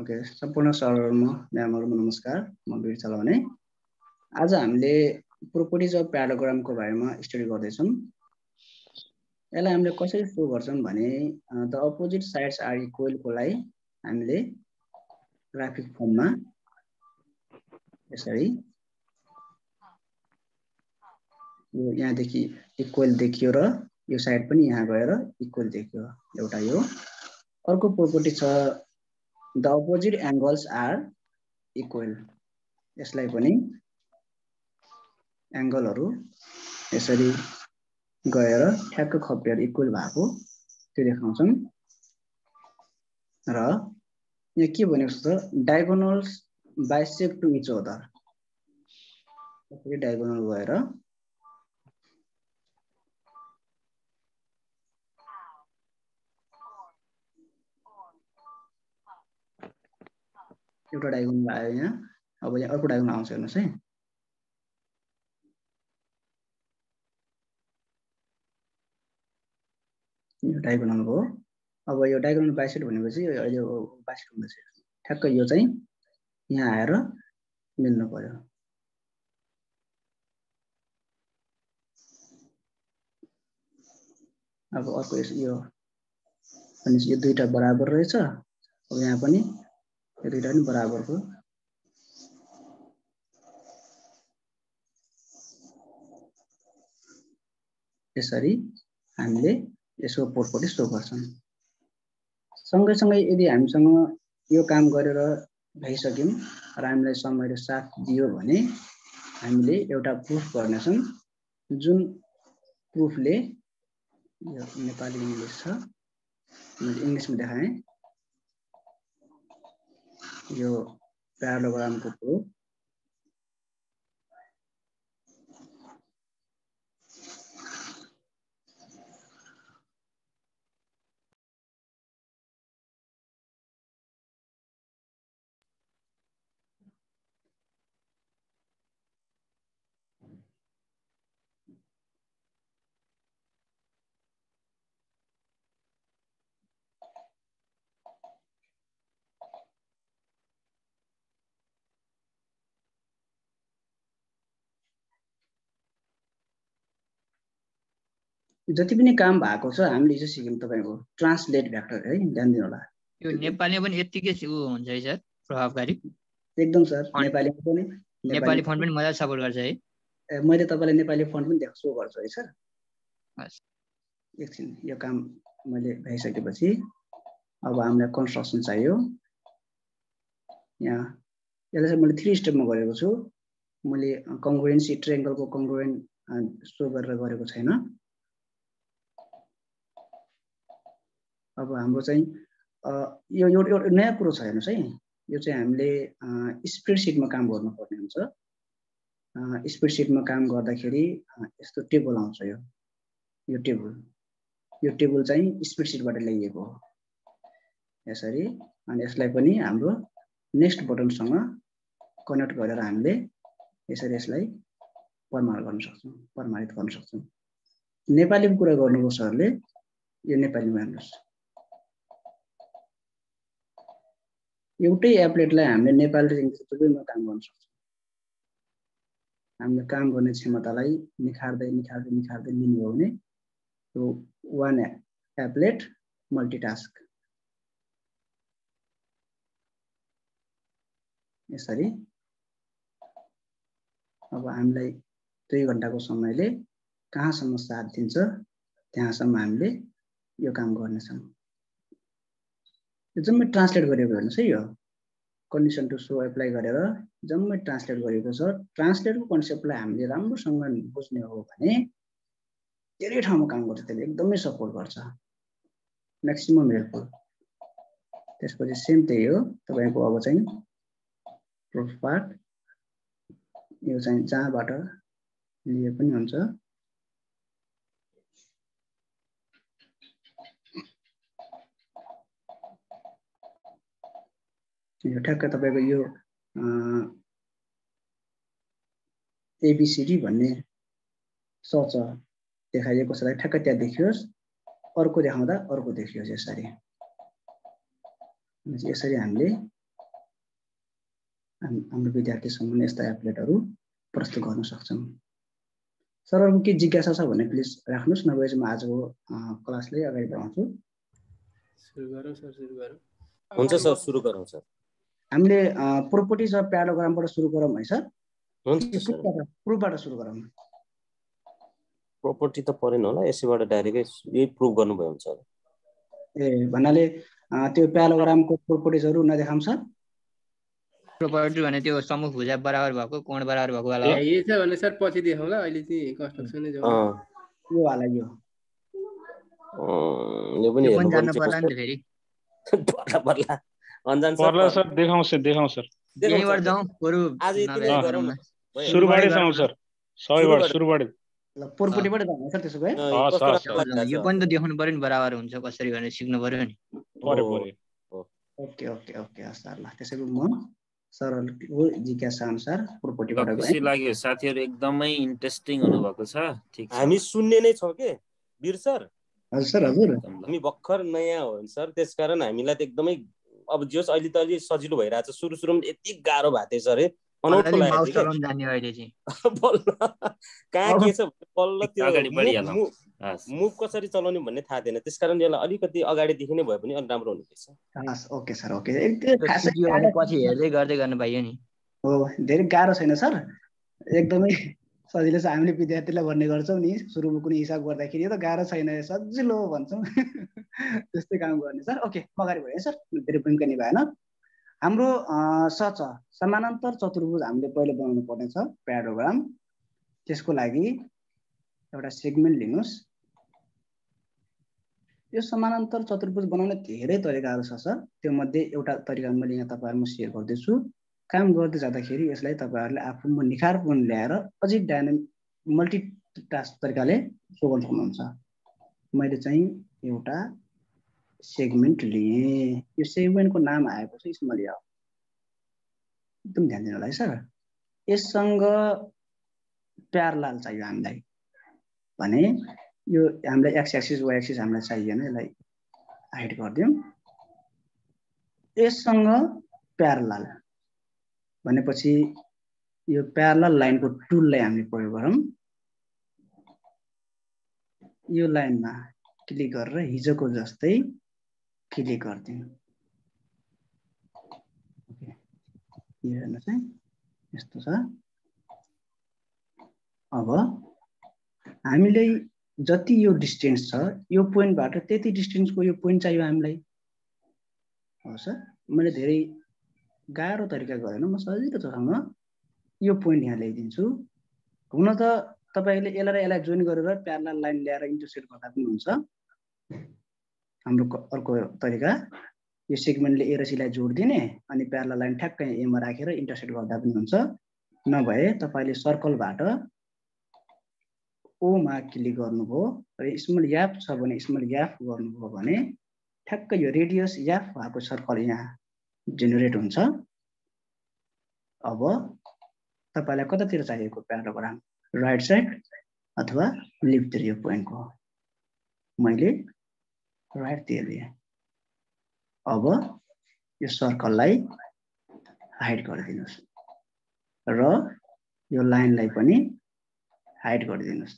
Okay, सम्पूर्ण सरहरुमा म्यामहरुमा नमस्कार। म वीर चलाउने। आज हामीले प्रोपर्टिज अफ प्याराग्रामको बारेमा स्टडी गर्दैछौं। यसलाई हामीले कसरी शो गर्छौं भने the opposite sides are equal कोलाई हामीले ग्राफिक फर्ममा यसरी यो यहाँदेखि इक्वल देखियो र यो साइड पनि यहाँ गएर इक्वल देखियो। एउटा यो अर्को प्रोपर्टी छ the opposite angles are equal. यसलाई पनि एंगलहरु यसरी गएर ठ्याक्क खप्टेर इक्वल भएको त्यो देखाउँछौं। र यहाँ के भनेको छ diagonals bisect to each other. यसरी डायगोनल गएर एउटा डायगोनल आयो यहाँ। अब यहाँ अर्को डायगोनल आउँछ हेर्नुस् है। यो डायगोनल हो। अब यो डायगोनल बाइसेक्ट भनेपछि अहिले बाइसेक्ट हुँदैछ। ठ्याक्क यो चाहिँ यहाँ आएर मिल्नु पर्यो। अब अर्को यो अनि यो दुईटा बराबर रहेछ। अब यहाँ पनि यो दुईटा पनि बराबरको यसरी हामीले यसको प्रोपर्टी शो गर्छौं। सँगैसँगै यदि हामीसँग यो काम गरेर भइसक्यौं र हामीलाई समयले साथ दियो भने हामीले एउटा प्रुफ गर्नेछौं। जुन प्रुफले यो नेपाली इंग्लिश छ, मैले इंग्लिशमा देखाएँ। यो प्याराग्रामको प्रुफ जति पनि काम भएको छ हामीले हिजो सिक्यौं तपाईको ट्रान्सलेट भ्याक्टर है, ध्यान दिनु होला। यो नेपालीमा पनि यतिकै हुन्छ है सर, प्रभावकारी एकदम सर। नेपालीमा पनि नेपाली फन्ट पनि मजाले सपोर्ट गर्छ है। मैले तपाईलाई नेपाली फन्ट पनि शो गर्छु है सर। हस्, एकछिन यो काम मैले भइसकेपछि अब हामीलाई कन्स्ट्रक्सन चाहियो। यहाँ यसलाई चाहिँ मैले 3 स्टेपमा गरेको छु। मैले कङ्ग्रुएन्सी ट्रायंगलको कङ्ग्रुएन्ट शो गरेर गरेको छैन। अब हाम्रो चाहिँ यो नयाँ कुरो छ हेर्नुस् है। यो चाहिँ हामीले स्प्रेडशीटमा काम गर्नुपर्ने हुन्छ। स्प्रेडशीटमा काम गर्दाखेरि यस्तो टेबल आउँछ। यो टेबल चाहिँ स्प्रेडशीटबाट ल्याइएको हो यसरी। अनि यसलाई पनि हाम्रो नेक्स्ट बटनसँग कनेक्ट गरेर हामीले यसरी यसलाई प्रमाणित गर्न सक्छौं। नेपालीमा कुरा गर्नुको सरले यो नेपालीमा हेर्नुस्। एउटै एप्लेटलाई हामीले नेपाली र इंग्लिश दुवैमा काम गर्न सक्छौं। हामीले काम गर्ने क्षमतालाई निखार्दै लिनु हो भने यो वान एप्लेट मल्टिटास्क यसरी। अब हामीलाई 2 घण्टाको समयले कहाँसम्म साथ दिन्छ त्यहाँसम्म हामीले यो काम गर्नेछौं। यो जम्मै ट्रान्सलेट गरेको हेर्नुस् है। यो कन्डिसन टु शो एप्लाई गरेर जम्मै ट्रान्सलेट गरेको छ। ट्रान्सलेटको कन्सेप्टलाई हामीले राम्रोसँग बुझ्ने हो भने धेरै ठाउँमा काम गर्छ। त्यसले एकदमै सपोर्ट गर्छ, म्याक्सिमम हेल्पफुल। त्यसपछि सेम त्यही हो तपाईको। अब चाहिँ प्रुफ पार्ट यो चाहिँ जहाँबाट लिए पनि हुन्छ। यो ठ्याक्क तपाईको यो एबीसीडी भन्ने सर्च देखाइएको छ। ठ्याक्क त्यहाँ देखियोस्, अर्को देखाउँदा अर्को देखियोस्। यसरी हामीले हाम्रो विद्यार्थीसँग यस्ता एप्लेटहरू प्रस्तुत गर्न सक्छौँ। सरहरूको के जिज्ञासा छ भने प्लिज राख्नुहोस्, नभए चाहिँ म आजको क्लासले अगाडि बढाउँछु। सुरु गरौँ सर, सुरु गरौँ। हुन्छ सर, सुरु गरौँ सर। हामीले प्रोपर्टिज अफ प्याराग्रामबाट सुरु गरौँ है सर? हुन्छ सर। प्रुफबाट सुरु गरौँ। प्रोपर्टी त परेन होला, यसैबाट डाइरेक्टै यही प्रुफ गर्नुभयो हुन्छ। ए भन्नाले त्यो प्याराग्रामको प्रोपर्टिजहरू नदेखाउँ सर? प्रोपर्टी भने त्यो समूह भुजा बराबर भएको, कोण बराबर भएको वाला हो। यही छ भने सर पछि देखाउँला, अहिले चाहिँ कन्स्ट्रक्सनै जाउँ। यो वाला यो पनि हेर्नु जान्न पर्ला नि त फेरि। पर्ला अन्जान सर। पर्ला सर, देखाउँ सर। यहीँबाट जाउँ बरु आज यति नै गरौँ न। सुरुबाटै जाउँ सर। सुरुबाट ल प्रोपर्टीबाट जाउँ सर त्यसो भए। यो पनि त देखाउनु पर्यो नि बराबर हुन्छ कसरी भनेर सिक्नु पर्यो नि। ओके ओके ओके हस् सर। ल त्यसैले म सरको जिज्ञासा अनुसार प्रोपर्टीबाट गएँ। खुसी लाग्यो, साथीहरु एकदमै इन्ट्रेस्टिङ हुनुभएको छ। ठीक छ, हामी सुन्ने नै छौँ के वीर सर? हजुर सर, हजुर। हामी भर्खर नयाँ हो सर, त्यसकारण हामीलाई त एकदमै अब जोस् अहिले त अलि सजिलो भइरहेछ। सुरुमा यति गाह्रो भएको थियो सर, अनौठो लाग्यो कहाँ के छ बल्ल त्यो मुभ कसरी चलाउने भन्ने थाहा थिएन। त्यसकारण यसलाई अलिकति अगाडिदेखि नै भए पनि अलि राम्रो हुनेछ। Okay sir, okay. पछि हेर्दै गर्दै गर्न पाइयो नि। हो, धेरै गाह्रो छैन सर, एकदमै सजिलो छ। हामीले विद्यार्थीलाई भन्ने गर्छौँ नि सुरुमा कुनै हिसाब गर्दाखेरि, यो त गाह्रो छैन, सजिलो भन्छौँ। त्यस्तै काम गर्ने सर। ओके, म अगाडि बढेँ सर, धेरै भूमिका निभाएन। हाम्रो समानान्तर चतुर्भुज हामीले पहिले बनाउनु पर्नेछ प्याराग्राम। त्यसको लागि एउटा सेगमेन्ट लिनुहोस्। यो समानान्तर चतुर्भुज बनाउने धेरै तरिकाहरू छ सर, त्यो मध्ये एउटा तरिका मैले यहाँ तपाईँहरूमा सेयर गर्दैछु। काम गर्दै जाँदाखेरि यसलाई तपाईँहरूले आफूमा निखारपन ल्याएर अझै मल्टिटास्क तरिकाले सो गर्न सक्नुहुन्छ। मैले चाहिँ एउटा सेगमेन्ट लिएँ। यो सेगमेन्टको नाम आएको छ स्मल याव। एकदम ध्यान दिनु होला है सर। यससँग प्यारलाल चाहियो हामीलाई भने यो हामीलाई एक्स एक्सिस वाइ एक्सिस हामीलाई चाहिएन, यसलाई हाइड गरिदिउँ। यससँग प्यारलाल भनेपछि यो प्यारलाल लाइनको टुललाई हामीले प्रयोग गरौँ। यो लाइनमा क्लिक गरेर हिजोको जस्तै क्लिक गरिदिउँ। यो हेर्नुहोस् है, यस्तो छ। अब हामीले जति यो डिस्टेन्स छ यो पोइन्टबाट त्यति डिस्टेन्सको यो पोइन्ट चाहियो हामीलाई। हो सर, मैले धेरै गाह्रो तरिका गरेन, म सजिलोसँग यो पोइन्ट यहाँ ल्याइदिन्छु। हुन त तपाईँले यसलाई र यसलाई जोइन गरेर प्यारलल लाइन ल्याएर इन्टरसेक्ट गर्दा पनि हुन्छ। हाम्रो अर्को तरिका यो सेगमेन्टले ए र सीलाई जोडिदिने अनि प्यारलल लाइन ठ्याक्कै एमा राखेर इन्टरसेक्ट गर्दा पनि हुन्छ। नभए तपाईँले सर्कलबाट ओमा क्लिक गर्नुभयो र स्मल याफ छ भने स्मल याफ गर्नुभयो भने ठ्याक्कै यो रेडियस याफ भएको सर्कल यहाँ जेनेरेट हुन्छ। अब तपाईँलाई कतातिर चाहिएको प्याराग्राम, राइट साइड अथवा लेफ्टतिर यो पोइन्टको? मैले राइटतिर लिएँ। अब यो सर्कललाई हाइड गरिदिनुहोस् र यो लाइनलाई पनि हाइड गरिदिनुहोस्।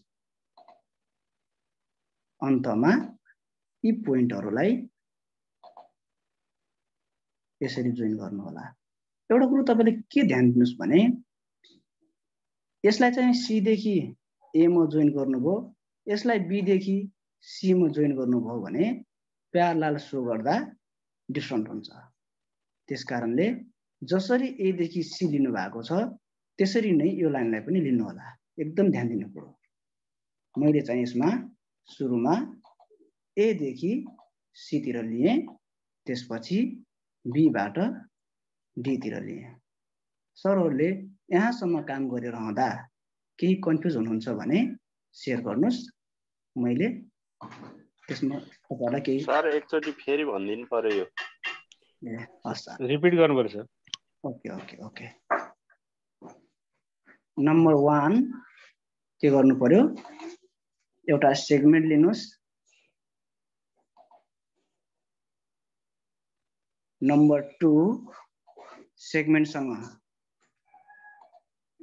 अन्तमा यी पोइन्टहरूलाई यसरी जोइन गर्नु होला। एउटा कुरो तपाईँले के ध्यान दिनुहोस् भने यसलाई चाहिँ सी देखि ए मा जोइन गर्नुभयो, यसलाई बी देखि सी मा जोइन गर्नुभयो भने प्यारलल सो गर्दा डिफरेन्ट हुन्छ। त्यसकारणले जसरी ए देखि सी लिनु भएको छ त्यसरी नै यो लाइनलाई पनि लिनु होला। एकदम ध्यान दिनु पर्यो। मैले चाहिँ यसमा सुरुमा ए देखि सी तिर लिएँ, त्यसपछि बी बाट डी तिर लिएँ। सरहरूले यहाँसम्म काम गरिरहँदा केही कन्फ्युज हुनुहुन्छ भने शेयर गर्नुहोस्। मैले त्यसमा तपाईहरुलाई केही सर एकचोटी फेरि भनिदिनु पर्यो यो। ए हस् सर, रिपिट गर्नु पर्छ। Okay okay okay. नम्बर 1 के गर्नु पर्यो? एउटा सेगमेन्ट लिनुहोस्। नम्बर 2 सेगमेन्टसँग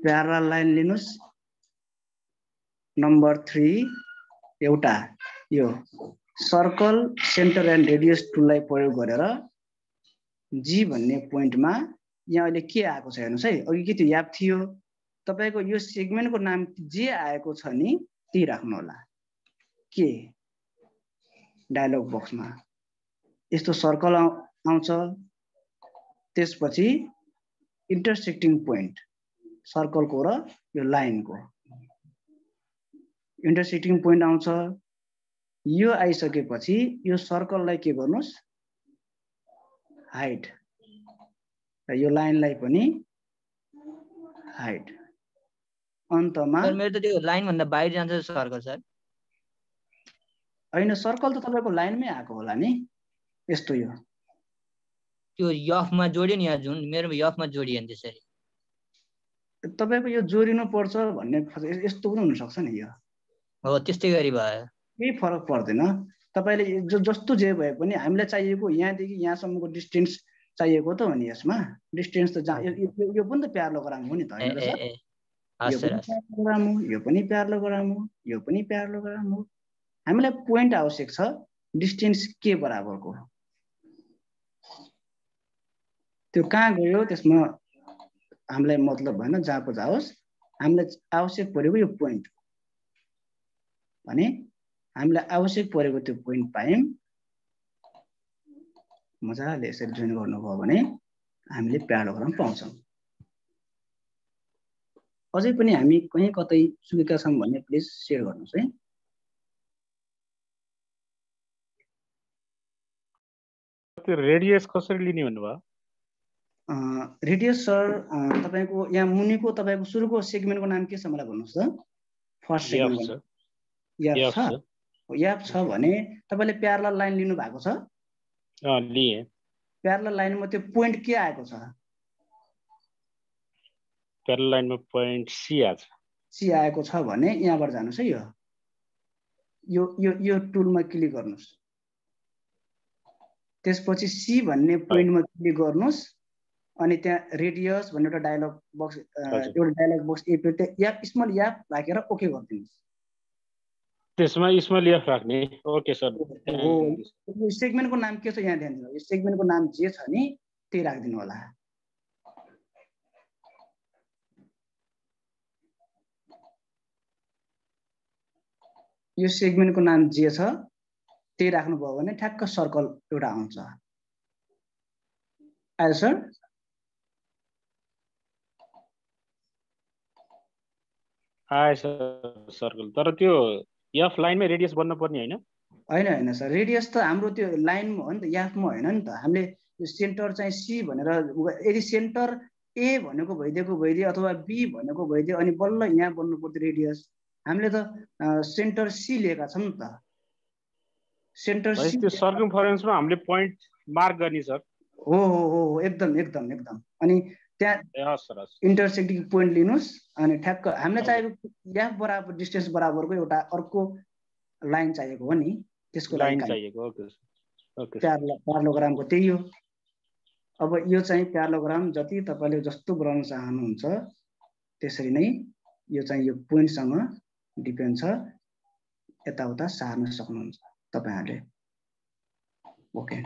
प्यारल लाइन लिनुस्। नम्बर 3 एउटा यो सर्कल सेन्टर एन्ड रेडियस टुललाई प्रयोग गरेर जी भन्ने पोइन्टमा यहाँ अहिले के आएको छ हेर्नुस् है। अघि के त्यो याप थियो तपाईको यो सेगमेन्टको नाम जे आएको छ नि त्यही राख्नु होला। के डायलग बक्समा यस्तो सर्कल आउँछ, त्यसपछि इन्टरसेक्टिङ पोइन्ट सर्कलको र यो लाइनको इन्टरसेक्टिङ पोइन्ट आउँछ। यो आइसकेपछि यो सर्कललाई के गर्नुस् हाइड र यो लाइनलाई पनि हाइड। अन्तमा सर मेरो त त्यो लाइन भन्दा बाहिर जान्छ सर्कल सर। हैन सर्कल त तपाईको लाइनमै आएको होला नि। यस्तो यो त्यो यफमा जोड्यो नि, यहाँ जुन मेरो यफमा जोडियो नि त्यसरी। तपाईको यो जोडिनु पर्छ भन्ने यस्तो पनि हुन सक्छ नि। यो हो त्यस्तै गरी भयो। केही फरक पर्दैन। तपाईले जस्तो जे भए पनि हामीलाई चाहिएको यहाँदेखि यहाँसम्मको डिस्टेन्स चाहिएको त हो नि। यसमा डिस्टेन्स त यो पनि त प्यारलोग्राम हो नि त हैन र सर? यो पनि प्यारलोग्राम हो, यो पनि प्यारलोग्राम हो। हामीलाई पोइन्ट आवश्यक छ डिस्टेन्स के बराबरको। त्यो कहाँ गयो त्यसमा हामीलाई मतलब भएन, जहाँ को जाओस् हामीलाई आवश्यक परेको यो पोइन्ट भने हामीलाई आवश्यक परेको त्यो पोइन्ट पायौं। मजाले यसरी जोइन गर्नुभयो भने हामीले प्यारलोग्राम पाउँछौं। अझै पनि हामी कहीँ कतै चुकेका छौं भने प्लिज शेयर गर्नुस् है। त्यो रेडियस कसरी लिने भन्नुभयो? रेडियस सर तपाईको यहाँ मुनिको तपाईको सुरुको सेगमेन्टको नाम के छ मलाई भन्नुस् त? फर्स्ट सेगमेन्ट याप छ भने तपाईले प्यारलल लाइन लिनु भएको छ? लिए। प्यारलल लाइनमा त्यो पोइन्ट के आएको छ? प्यारलल लाइनमा पोइन्ट सी आछ। सी आएको छ भने यहाँबाट जानुस् है। यो टुलमा क्लिक गर्नुस्। त्यसपछि सी भन्ने पोइन्टमा क्लिक गर्नुस् अनि त्यहाँ रेडियस भन्ने एउटा डायलग बक्स याप स्मल याप राखेर ओके गरिदिनुस्। त्यसमा स्मल एफ राख्ने। Okay sir. यो सेगमेन्टको नाम के छ यहाँ ध्यान दिनु। यो सेगमेन्टको नाम जे छ नि त्यही राख्दिनु होला। यो सेगमेन्टको नाम जे छ त्यही राख्नुभयो भने ठ्याक्क सर्कल एउटा आउँछ। आयो सर? आएछ सर्कल। तर त्यो एफ लाइनमै रेडियस बन्न पर्ने हैन? हैन सर, रेडियस त हाम्रो त्यो लाइनमा हो नि त, एफमा हैन नि त। हामीले यो सेन्टर चाहिँ सी भनेर यदि सेन्टर ए भनेको भइदियो अथवा बी भनेको भइदियो अनि बल्ल यहाँ बन्नु पर्यो रेडियस। हामीले त सेन्टर सी लिएका छौं नि त। सेन्टर सी त्यो सर्कमफरेन्समा हामीले पोइन्ट मार्क गर्ने सर। हो एकदम। अनि त्यहाँ इन्टरसेक्टिङ पोइन्ट लिनुस् अनि ठ्याक्क हामीलाई चाहिएको याफ बराबर डिस्टेन्स बराबरको एउटा अर्को लाइन चाहिएको हो नि, त्यसको लाइन चाहिएको। ओके प्यारलोग्रामको त्यही हो। अब यो चाहिँ प्यारलोग्राम जति तपाईले जस्तो बनाउन चाहनुहुन्छ त्यसरी नै यो चाहिँ यो पोइन्टसँग डिपेन्ड छ, यताउता सार्न सक्नुहुन्छ तपाईहरुले। ओके,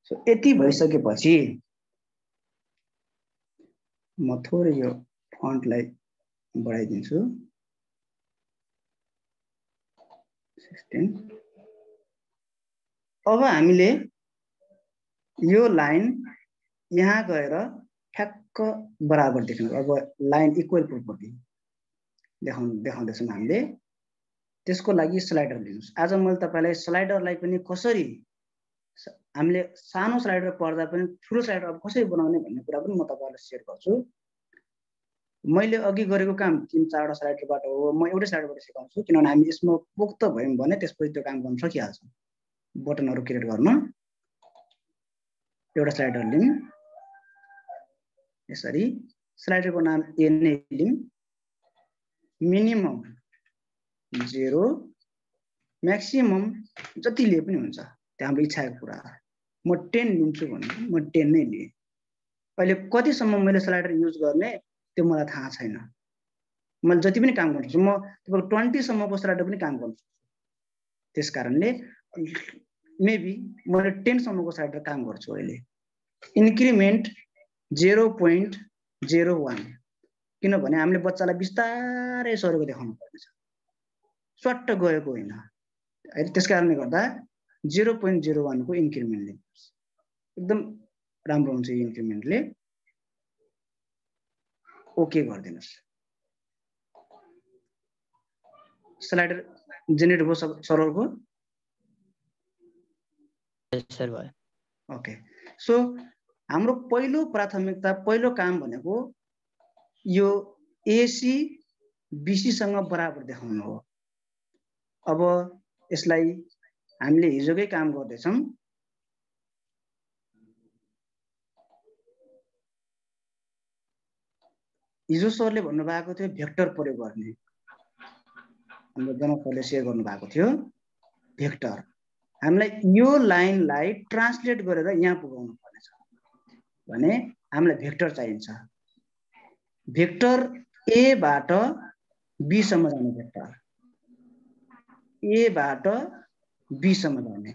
सो यति भइसकेपछि म थोरै यो फन्टलाई बढाइदिन्छु 16। अब हामीले यो लाइन यहाँ गएर ठ्याक्क बराबर देख्नु। अब लाइन इक्वल प्रोपर्टी देखाउँदैछौँ हामीले। त्यसको लागि स्लाइडर लिनुस्। आज मैले तपाईलाई स्लाइडरलाई पनि कसरी हामीले सानो स्लाइडर पर्दा पनि ठुलो स्लाइडर अब कसरी बनाउने भन्ने कुरा पनि म तपाईहरुलाई शेयर गर्छु। मैले अघि गरेको काम 3-4 वटा स्लाइडरबाट हो, म एउटै स्लाइडरबाट सिकाउँछु किनभने हामी यसमा पोक्त भयौं भने त्यसपछि त्यो काम गर्न सकिहाल्छौँ। बटनहरु क्रिएट गर्न एउटा स्लाइडर लिम, यसरी स्लाइडरको नाम ए नै लिम। मिनिमम 0, म्याक्सिमम जति लिए पनि हुन्छ, त्यो हाम्रो इच्छाको कुरा हो। म 10 लिन्छु भने म 10 नै लिए। अहिले कतिसम्म मैले स्लाइडर युज गर्ने त्यो मलाई थाहा छैन। मैले जति पनि काम गर्छु म तपाईँको 20 सम्मको स्लाइडर पनि काम गर्छु। त्यस कारणले मेबी मैले 10 सम्मको स्लाइडर काम गर्छु अहिले। इन्क्रिमेन्ट 0.01 किनभने हामीले बच्चालाई बिस्तारै सरेको देखाउनु पर्नेछ, स्वाट्ट गएको होइन है। त्यस कारणले गर्दा 0.01 को इन्क्रिमेन्ट लिनुहोस्, एकदम राम्रो हुन्छ। यो इन्क्रिमेन्टले ओके गरिदिनुहोस्। स्लाइडर जेनेरेट भयो सर्भरको? सर भयो। ओके, सो हाम्रो पहिलो प्राथमिकता, पहिलो काम भनेको यो एसी बीसीसँग बराबर देखाउनु हो। अब यसलाई हामीले हिजोकै काम गर्दैछौँ। हिजो सरले भन्नुभएको थियो भेक्टर प्रयोग गर्ने, हाम्रो जनक सरले सेयर गर्नुभएको थियो भेक्टर। हामीलाई यो लाइनलाई ट्रान्सलेट गरेर यहाँ पुगाउनु पर्नेछ भने हामीलाई भेक्टर चाहिन्छ। भेक्टर ए बाट बी सम्म जाने भेक्टर, ए बाट बी सम्म जाने।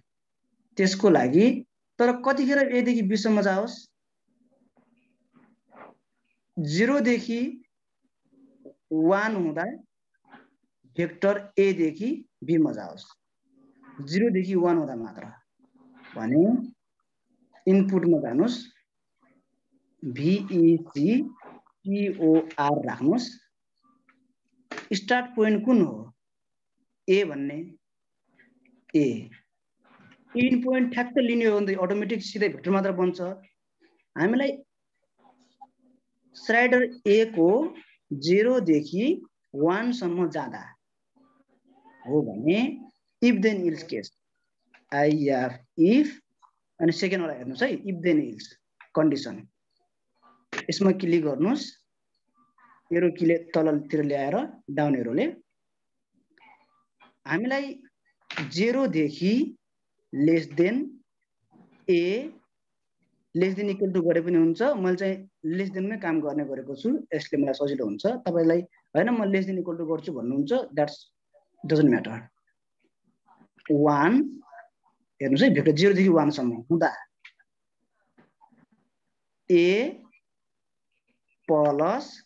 त्यसको लागि तर कतिखेर ए देखि बी सम्म जाओस्? 0 देखि 1 हुँदा भेक्टर ए देखि बी मा जाओस्, 0 देखि 1 हुँदा मात्र। भने इनपुटमा जानुस्, VEC POR राख्नुस्। स्टार्ट पोइन्ट कुन हो? ए भन्ने ए। इन पोइन्ट ठ्याक्क लिने हो भने अटोमेटिक सिधै भेक्टर मात्र बन्छ। हामीलाई स्लाइडर ए को 0 देखि 1 सम्म जाँदा हो भने if then else case, if अनि सेकेन्ड वाला हेर्नुस् है, इफ देन इल्स कन्डिसन। यसमा क्लिक गर्नुस्, एरो किले तलतिर ल्याएर डाउन एरोले हामीलाई 0 देखि less than a, less than equal to गरे पनि हुन्छ। मैले चाहिँ लेस देनमै काम गर्ने गरेको छु, यसले मलाई सजिलो हुन्छ। तपाईलाई हैन म लेस देन इक्वल टु गर्छु भन्नुहुन्छ, द्याट्स डजन्ट म्याटर। 1 हेर्नुस् है, भेक्टर 0 देखि 1 सम्म हुँदा ए प्लस,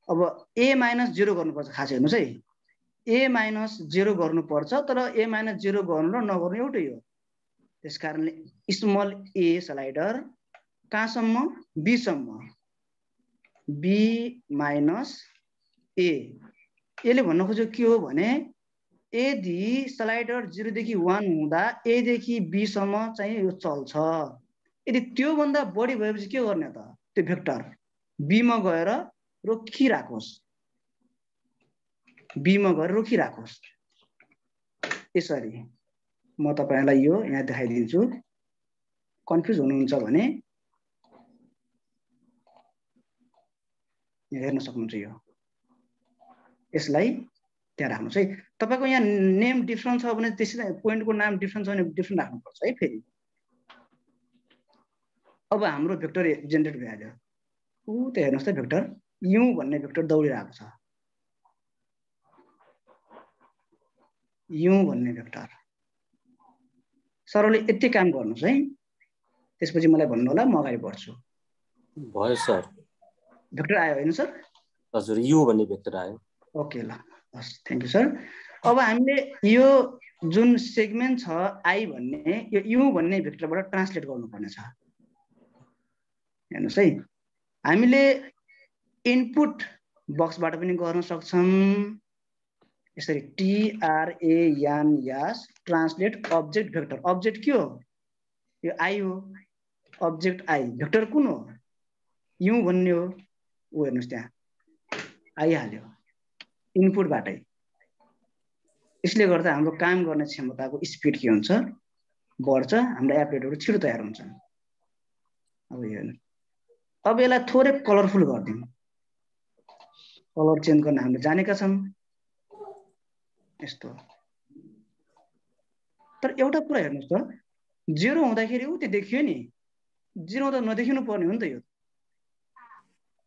अब ए माइनस 0 गर्नुपर्छ। खास हेर्नुस् है, ए माइनस 0 गर्नुपर्छ, तर ए माइनस 0 गर्नु र नगर्नु एउटै हो। त्यस कारणले स्मल ए स्लाइडर कहाँसम्म? बी सम्म, बी माइनस ए। यसले भन्न खोजेको के हो भने यदि स्लाइडर 0 देखि 1 हुँदा ए देखि बी सम्म चाहिँ यो चल्छ। यदि त्यो भन्दा बढी भएपछि के गर्ने त? त्यो भेक्टर बी मा गएर रोकिराखोस्, बी मा गएर रोकिराखोस्। यसरी म तपाईलाई यो यहाँ देखाइदिन्छु। कन्फ्युज हुनुहुन्छ भने हेर्न सक्नुहुन्छ। यो यसलाई त्यहाँ राख्नुस् है। तपाईको यहाँ नेम डिफरेन्ट छ भने त्यसै पोइन्टको नाम डिफरेन्ट छ भने डिफरेन्ट राख्नुपर्छ है फेरि। अब हाम्रो भेक्टर जेनेरेट भइहाल्यो। त हेर्नुहोस् त, भेक्टर यु भन्ने भेक्टर दौडिरहेको छ। यु भन्ने भेक्टर सरले यति काम गर्नुस् है, त्यसपछि मलाई भन्नु होला, म अगाडि बढ्छु। भयो सर। भेक्टर आयो हैन सर? हजुर, यु भन्ने भेक्टर आयो। ओके ल, हस्, थ्यांक यू सर। अब हामीले यो जुन सेगमेन्ट छ आई भन्ने, यो यु भन्ने भेक्टरबाट ट्रान्सलेट गर्नुपर्ने छ। हेर्नुस् है, हामीले इनपुट बक्सबाट पनि गर्न सक्छौं। यसरी TRANS translate object vector. Object के हो? यो आई हो, अब्जेक्ट आई। भेक्टर कुन हो? यु भन्ने हो। ऊ हेर्नुस् त्यहाँ आइहाल्यो इनपुटबाटै। यसले गर्दा हाम्रो काम गर्ने क्षमताको स्पिड के हुन्छ? बढ्छ। हाम्रो एप्लेटहरु छिटो तयार हुन्छन्। अब हेर्नु, अब यसलाई थोरै कलरफुल गर्दियौं। कलर चेन्ज गर्न हामीले जानेका छौं यस्तो। तर एउटा कुरा हेर्नुस् त, 0 हुँदाखेरि उ त्यो देखियो नि, 0 हुँदा नदेखिनु पर्ने हो नि त यो।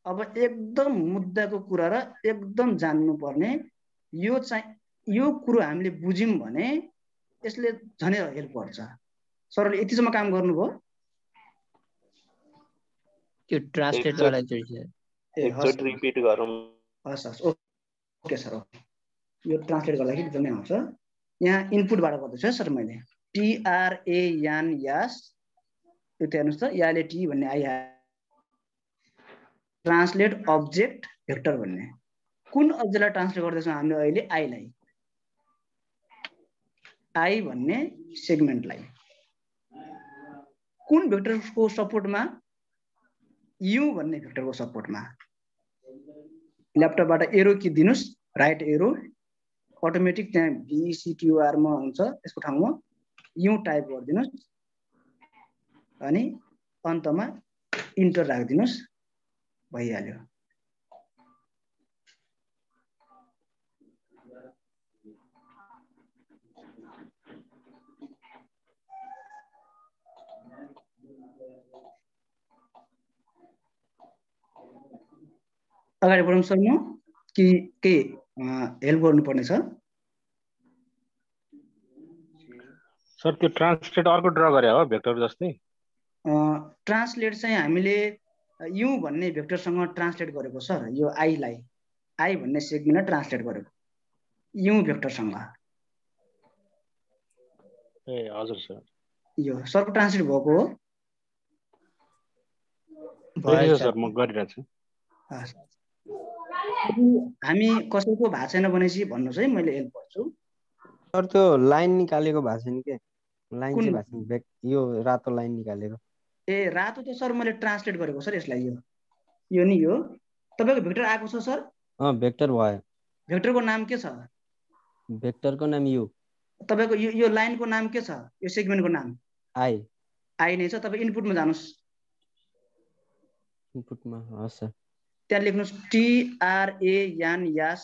अब एकदम मुद्दाको कुरा र एकदम जान्नुपर्ने यो कुरो हामीले बुझ्यौँ भने यसले झनै हेल्प गर्छ। सरले यतिसम्म काम गर्नुभयो? त्यो ट्रान्सलेट वाला चाहिँ एकचोटि रिपिट गरौँ। हस् ओके सर। यो ट्रान्सलेट गर्दाखेरि एकदमै आउँछ। यहाँ इनपुटबाट गर्दैछु है सर मैले। TRA यान यास यो हेर्नुहोस् त, याले टी भन्ने आई ट्रान्सलेट अब्जेक्ट भेक्टर भन्ने। कुन अब्जेक्टलाई ट्रान्सलेट गर्दैछौँ हामीले अहिले? आईलाई, आई भन्ने सेगमेन्टलाई। कुन भेक्टरको सपोर्टमा? यु भन्ने भेक्टरको सपोर्टमा। ल्यापटपबाट एरो कि दिनुस्, राइट एरो, अटोमेटिक त्यहाँ VCTUR मा हुन्छ, त्यसको ठाउँमा यु टाइप गरिदिनुस् अनि अन्तमा इन्टर राखिदिनुस्, भइहाल्यो। अगाडि बढौँ सर म कि केही हेल्प गर्नुपर्ने छ? सर त्यो ट्रान्सलेट अर्को ड्रा गरे हो भेक्टर जस्तै? ट्रान्सलेट चाहिँ हामीले यु भन्ने भेक्टरसँग ट्रान्सलेट गरेको सर। यो आईलाई, आई भन्ने सेगमेन्टलाई ट्रान्सलेट गरेको यु भेक्टरसँग। ए हजुर सर। यो सरको ट्रान्सलेट भएको हो? भयो सर, म गरिरहेको छु। हामी कसैको भएको छैन भनेपछि भन्नुहोस् है, मैले हेल्प गर्छु। सर त्यो लाइन निकालेको भएको छैन के? लाइन चाहिँ भएको छैन, यो रातो लाइन निकालेको। ए रातो त सर मैले ट्रान्सलेट गरेको सर यसलाई। यो नि यो तपाईँको भेक्टर आएको छ सर? भेक्टर भयो। भेक्टरको नाम के छ? भेक्टरको नाम यु। तपाईँको यो लाइनको नाम के छ? यो सेगमेन्टको नाम आई। आई नै छ। तपाईँ इनपुटमा जानुहोस्। इनपुटमा हस् सर। त्यहाँ लेख्नुहोस् TRA यान यास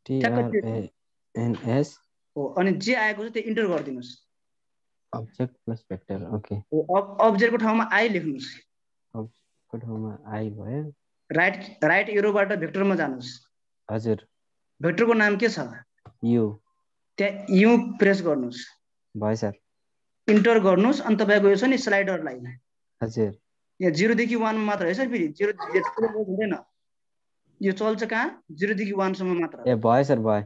TRANS हो, अनि जे आएको छ त्यो इन्टर गरिदिनुहोस्। Object plus vector. ओके। अब्जेक्टको ठाउँमा आई लेख्नुहोस्। अब्जेक्टको ठाउँमा आई भयो। राइट एरोबाट भेक्टरमा जानुहोस्। हजुर। भेक्टरको नाम के छ? यु। त्यहाँ यु प्रेस गर्नुहोस्। भयो सर। इन्टर गर्नुहोस् अनि तपाईँको यो छ नि स्लाइडरलाई। हजुर। यहाँ 0 देखि 1 मात्र है सर, फेरि 0 हुँदैन। यो चल्छ कहाँ? 0 देखि 1 सम्म मात्र। ए भयो सर, भयो।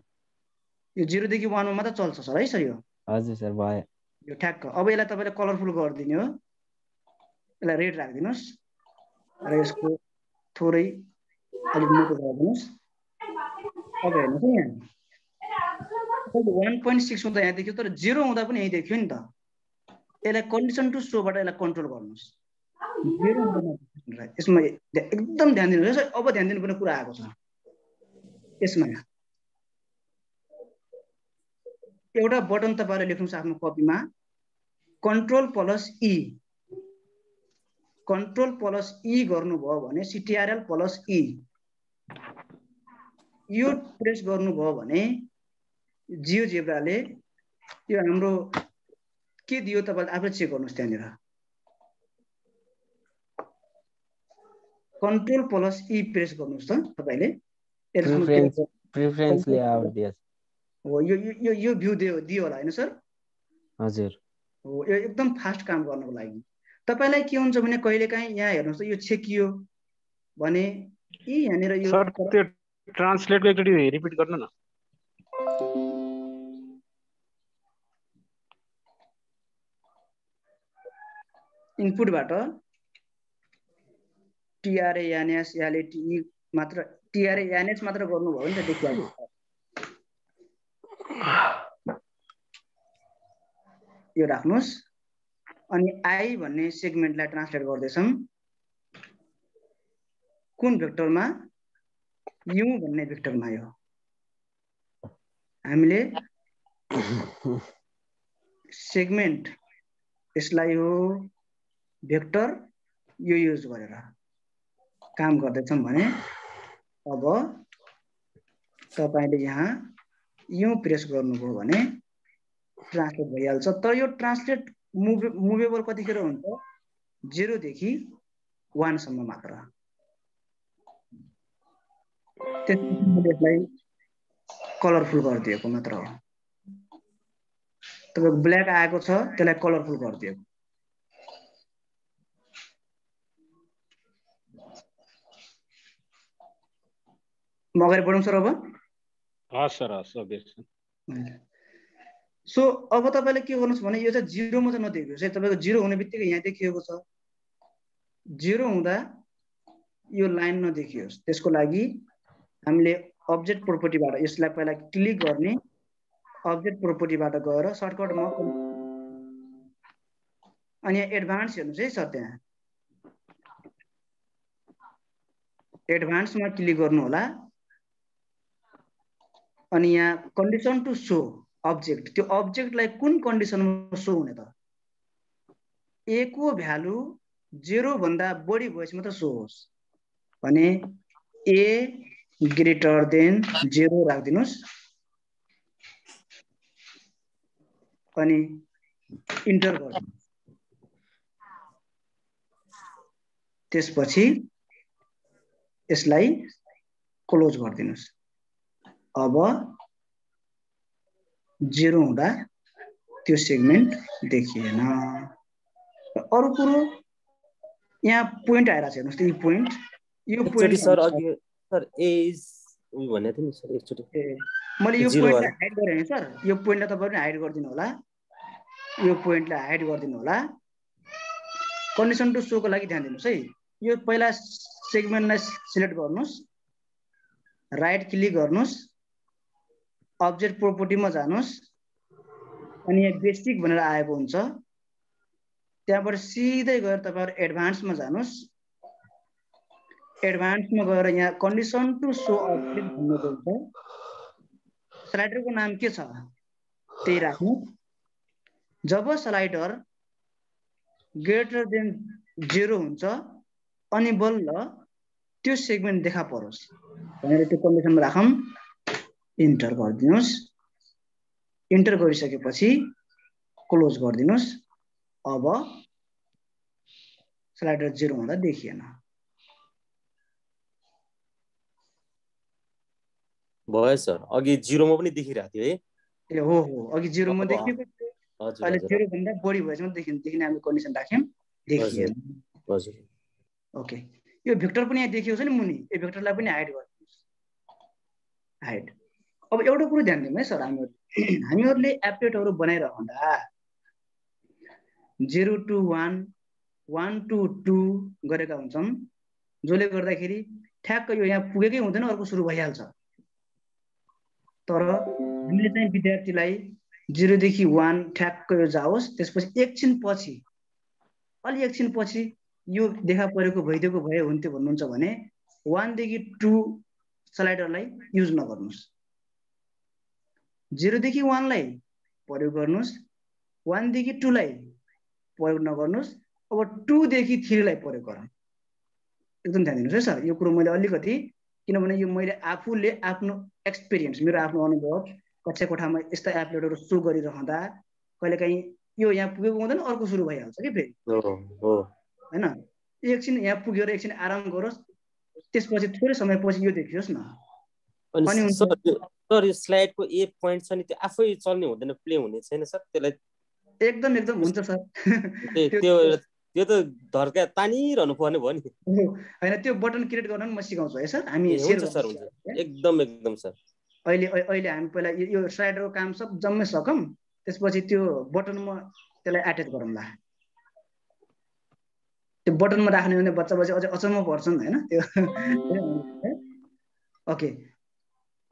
यो 0 देखि 1 मा मात्र चल्छ सर है सर यो? हजुर सर, भयो। यो ठ्याक्क। अब यसलाई तपाईँले कलरफुल गरिदिने हो। यसलाई रेड राखिदिनुहोस् र यसको थोरै अलिक मोटो गरिदिनुहोस्। अब हेर्नुहोस् है, यहाँ 1.6 हुँदा यहाँ देखियो, तर 0 हुँदा पनि यही देखियो नि त। यसलाई कन्डिसन टु सोबाट यसलाई कन्ट्रोल गर्नुहोस्। 0 हुँदा यसमा एकदम ध्यान दिनुहोस् है। अब ध्यान दिनुपर्ने कुरा आएको छ यसमा। एउटा बटन तपाईँले लेख्नुहोस् आफ्नो कपीमा, कन्ट्रोल+E। कन्ट्रोल+E गर्नुभयो भने CTRL+E यो प्रेस गर्नुभयो भने जियोजेब्राले यो हाम्रो के दियो तपाईँले आफै चेक गर्नुहोस्। त्यहाँनिर कन्ट्रोल+E प्रेस गर्नुहोस् त तपाईँले। प्रिफरेन्स लेआउट दिएछ हो। यो भ्यू दियो होला हैन सर? हजुर हो। यो एकदम फास्ट काम गर्नको लागि तपाईलाई के हुन्छ भने कहिलेकाहीँ यहाँ हेर्नुहोस् त, यो छेकियो भने यहाँनिर यो सर त्यो ट्रान्सलेटको एकचोटि रिपिट गर्नु न। इनपुटबाट TRA यानेस याले टी मात्र, TRA यानेस मात्र गर्नुभयो भने त देखिहाल्छ। यो राख्नुहोस्। अनि आई भन्ने सेगमेन्टलाई ट्रान्सलेट गर्दैछौँ कुन भेक्टरमा? यु भन्ने भेक्टरमा। यो हामीले सेगमेन्ट यसलाई हो भेक्टर यो युज गरेर काम गर्दैछौँ भने अब तपाईले यहाँ यु प्रेस गर्नुभयो भने ट्रान्सलेट भइहाल्छ। तर यो ट्रान्सलेट मुभेबल कतिखेर हुन्छ? 0 देखि 1 सम्म मात्र। त्यसपछि मैले यसलाई कलरफुल गरिदिएको मात्र हो। तपाईँको ब्ल्याक आएको छ त्यसलाई कलरफुल गरिदिएको। म अगाडि बढौँ सर अब? हस् सर हस् अभियस। सो अब तपाईँले के गर्नुहोस् भने यो चाहिँ 0 मा चाहिँ नदेखियोस् है। तपाईँको 0 हुने बित्तिकै यहाँ देखिएको छ। 0 हुँदा यो लाइन नदेखियोस्। त्यसको लागि हामीले अब्जेक्ट प्रोपर्टीबाट यसलाई पहिला क्लिक गर्ने, अब्जेक्ट प्रोपर्टीबाट गएर सर्टकटमा अनि यहाँ एडभान्स हेर्नुहोस् है सर। त्यहाँ एडभान्समा क्लिक गर्नु होला। अनि यहाँ कन्डिसन टु सो अब्जेक्ट, त्यो अब्जेक्टलाई कुन कन्डिसनमा सो हुने त? ए को भ्यालु 0 भन्दा बढी भएपछि मात्र सो होस् भने ए ग्रेटर देन 0 राखिदिनुस्। अनि इन्टर गर्नुहोस्। त्यसपछि यसलाई क्लोज गरिदिनुस्। अब 0 हुँदा त्यो सेगमेन्ट देखिएन। अरु कुरो यहाँ पोइन्ट आइरहेको छ हेर्नुहोस् त। यो पोइन्ट सर अघि सर एज उयो भनेको थिएँ नि सर एकचोटि। मैले यो पोइन्टलाई हाइड गरेँ सर। यो पोइन्टलाई तपाईहरुले हाइड गरिदिनु होला। यो पोइन्टलाई हाइड गरिदिनु होला। कन्डिसन टु सो को लागि ध्यान दिनुस् है। यो पहिला सेगमेन्टलाई सिलेक्ट गर्नुस्, राइट क्लिक गर्नुस्, अब्जेक्ट प्रोपर्टीमा जानुस्, अनि यहाँ बेसिक भनेर आएको हुन्छ। त्यहाँबाट सिधै गएर तपाईहरु एडभान्समा जानुस्। एडभान्समा गएर यहाँ कन्डिसन टु सो अब्जेक्ट भन्ने हुन्छ। स्लाइडरको नाम के छ त्यही राख्नु। जब स्लाइडर ग्रेटर देन 0 हुन्छ अनि बल्ल त्यो सेगमेन्ट देखा परोस् भनेर त्यो कन्डिसनमा राखौं। इन्टर गरिदिनुस्। इन्टर गरिसकेपछि क्लोज गरिदिनुस्। अब स्लाइडर 0 हुँदा देखिएन। भयो सर। अघि 0 मा पनि देखिरहेको थियो है। ए हो अघि 0 मा देखिएको थियो। अहिले 0 भन्दा बढी भएछ भने देखिने हामीले कन्डिसन राख्यौं, देखिएन। हजुर। ओके। यो भेक्टर पनि यहाँ देखिएको छ नि मुनि। यो भेक्टरलाई पनि हाइड गरिदिनुस्। हाइड। अब एउटा कुरो ध्यान दिनु है सर। हामीहरुले एप्लेटहरु बनाइरहँदा 0 to 1 1 to 2 गरेका हुन्छौं, जसले गर्दाखेरि ठ्याक्क यो यहाँ पुगेकै हुँदैन, अर्को सुरु भइहाल्छ। तर हामीले चाहिँ विद्यार्थीलाई 0 देखि 1 ठ्याक्क यो जाओस्, त्यसपछि एकछिन पछि यो देखा परेको भइदिएको भए हुन्थ्यो भन्नुहुन्छ भने 1 देखि 2 स्लाइडरलाई युज नगर्नुस्। 0 देखि 1 लाई प्रयोग गर्नुस्, 1 देखि 2 लाई प्रयोग नगर्नुस्। अब 2 देखि 3 लाई प्रयोग गरौँ। एकदम ध्यान दिनुस् है सर। यो कुरो मैले अलिकति, किनभने यो मैले आफूले आफ्नो एक्सपिरियन्स, मेरो आफ्नो अनुभव कक्षा कोठामा यस्ता एप्लेटहरु सो गरिरहँदा कहिलेकाहीँ यो यहाँ पुगेको हुँदैन, अर्को सुरु भइहाल्छ के फेरि। हैन, एकछिन यहाँ पुगेर एकछिन आराम गरोस्, त्यसपछि थोरै समयपछि यो देखियोस् न। अनि सर यो स्लाइडको ए पोइन्ट छ नि, त्यो आफै चल्ने हुँदैन, प्ले हुने छैन सर? त्यसलाई एकदम हुन्छ सर। त्यो त धर्का तानिरहनु पर्ने भयो नि। हैन, त्यो बटन क्रिएट गर्न म सिकाउँछु है सर। हामी हुन्छ सर, हुन्छ। एकदम सर। अहिले हामी पहिला यो स्लाइडरको काम सब जम्मै सकौं, त्यसपछि त्यो बटनमा त्यसलाई एट्याच गरौँला। त्यो बटनमा राख्ने भने बच्चा अझै अचम्म पर्छन् हैन त्यो। ओके।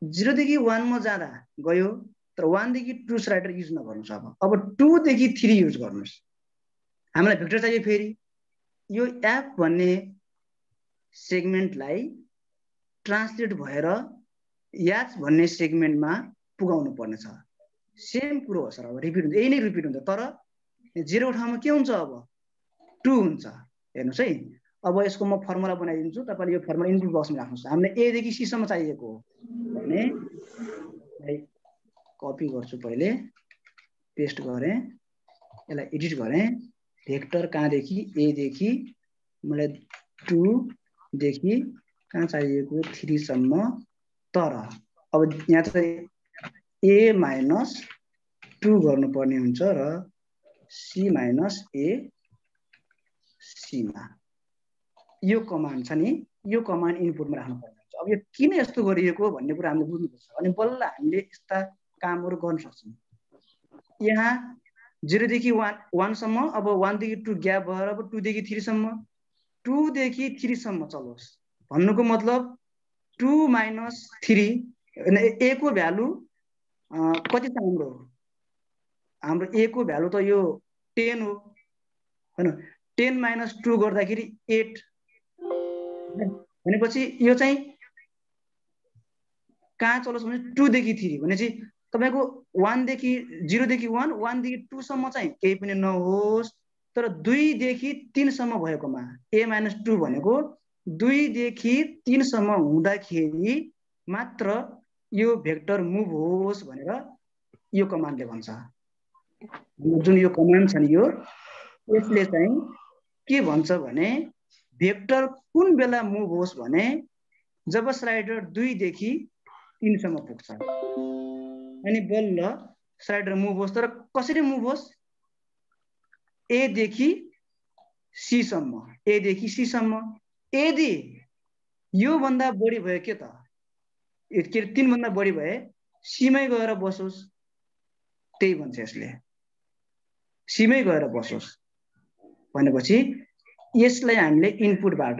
0 देखि 1 मा जाँदा गयो, तर 1 देखि 2 स्लाइडर युज नगर्नुस्। अब 2 देखि 3 युज गर्नुस्। हामीलाई भेक्टर चाहियो फेरि। यो एप भन्ने सेगमेन्टलाई ट्रान्सलेट भएर याच भन्ने सेगमेन्टमा पुगाउनु पर्ने छ। सेम कुरो हो सर। अब रिपिट हुन्छ, यही नै रिपिट हुन्छ, तर 0 ठाउँमा के हुन्छ? अब 2 हुन्छ। हेर्नुस् है। अब यसको म फर्मुला बनाइदिन्छु, तपाईले यो फर्मुला इनपुट बक्समा राख्नुस्। हामीलाई ए देखि सी सम्म चाहिएको हो भने कपी गर्छु, पहिले पेस्ट गरेँ, यसलाई एडिट गरेँ। भेक्टर कहाँदेखि? ए देखि मलाई 2 देखि कहाँ चाहिएको 3 सम्म, तर अब यहाँ चाहिँ a माइनस 2 गर्नुपर्ने हुन्छ र c माइनस a c मा यो कमान्ड छ नि, यो कमान्ड इनपुटमा राख्नुपर्ने हुन्छ। अब यो किन यस्तो गरिएको भन्ने कुरा हामीले बुझ्नुपर्छ, अनि बल्ल हामीले यस्ता कामहरू गर्न सक्छौँ। यहाँ 0 देखि 1 सम्म, अब 1 देखि 2 ग्याप भएर अब 2 देखि 3 सम्म, 2 देखि 3 सम्म चलोस् भन्नुको मतलब 2 माइनस 3 a को भ्यालु कति छ हाम्रो? हाम्रो a को भ्यालु त यो 10 हो हैन। 10 माइनस 2 गर्दाखेरि 8 भनेपछि यो चाहिँ कहाँ चलोस् भने 2 देखि 3 भनेपछि तपाईको 1 देखि 0 देखि 1, 1 देखि 2 सम्म चाहिँ केही पनि नहोस्, तर 2 देखि 3 सम्म भएकोमा a माइनस 2 भनेको 2 देखि 3 सम्म हुँदाखेरि मात्र यो भेक्टर मुभ होस् भनेर यो कमान्डले भन्छ। जुन यो कमान्ड छ नि, यो यसले चाहिँ के भन्छ भने भेक्टर कुन बेला मुभ होस् भने जब स्लाइडर 2 देखि 3 सम्म पुग्छ, अनि बल्ल स्लाइडर मुभ होस्। तर कसरी मुभ होस्? a देखि c सम्म, a देखि c सम्म। यदि यो भन्दा बढी भयो के त, 3 भन्दा बढी भए c मै गएर बसोस्, त्यही भन्छ यसले, c मै गएर बसोस् भनेपछि यसलाई हामीले इनपुटबाट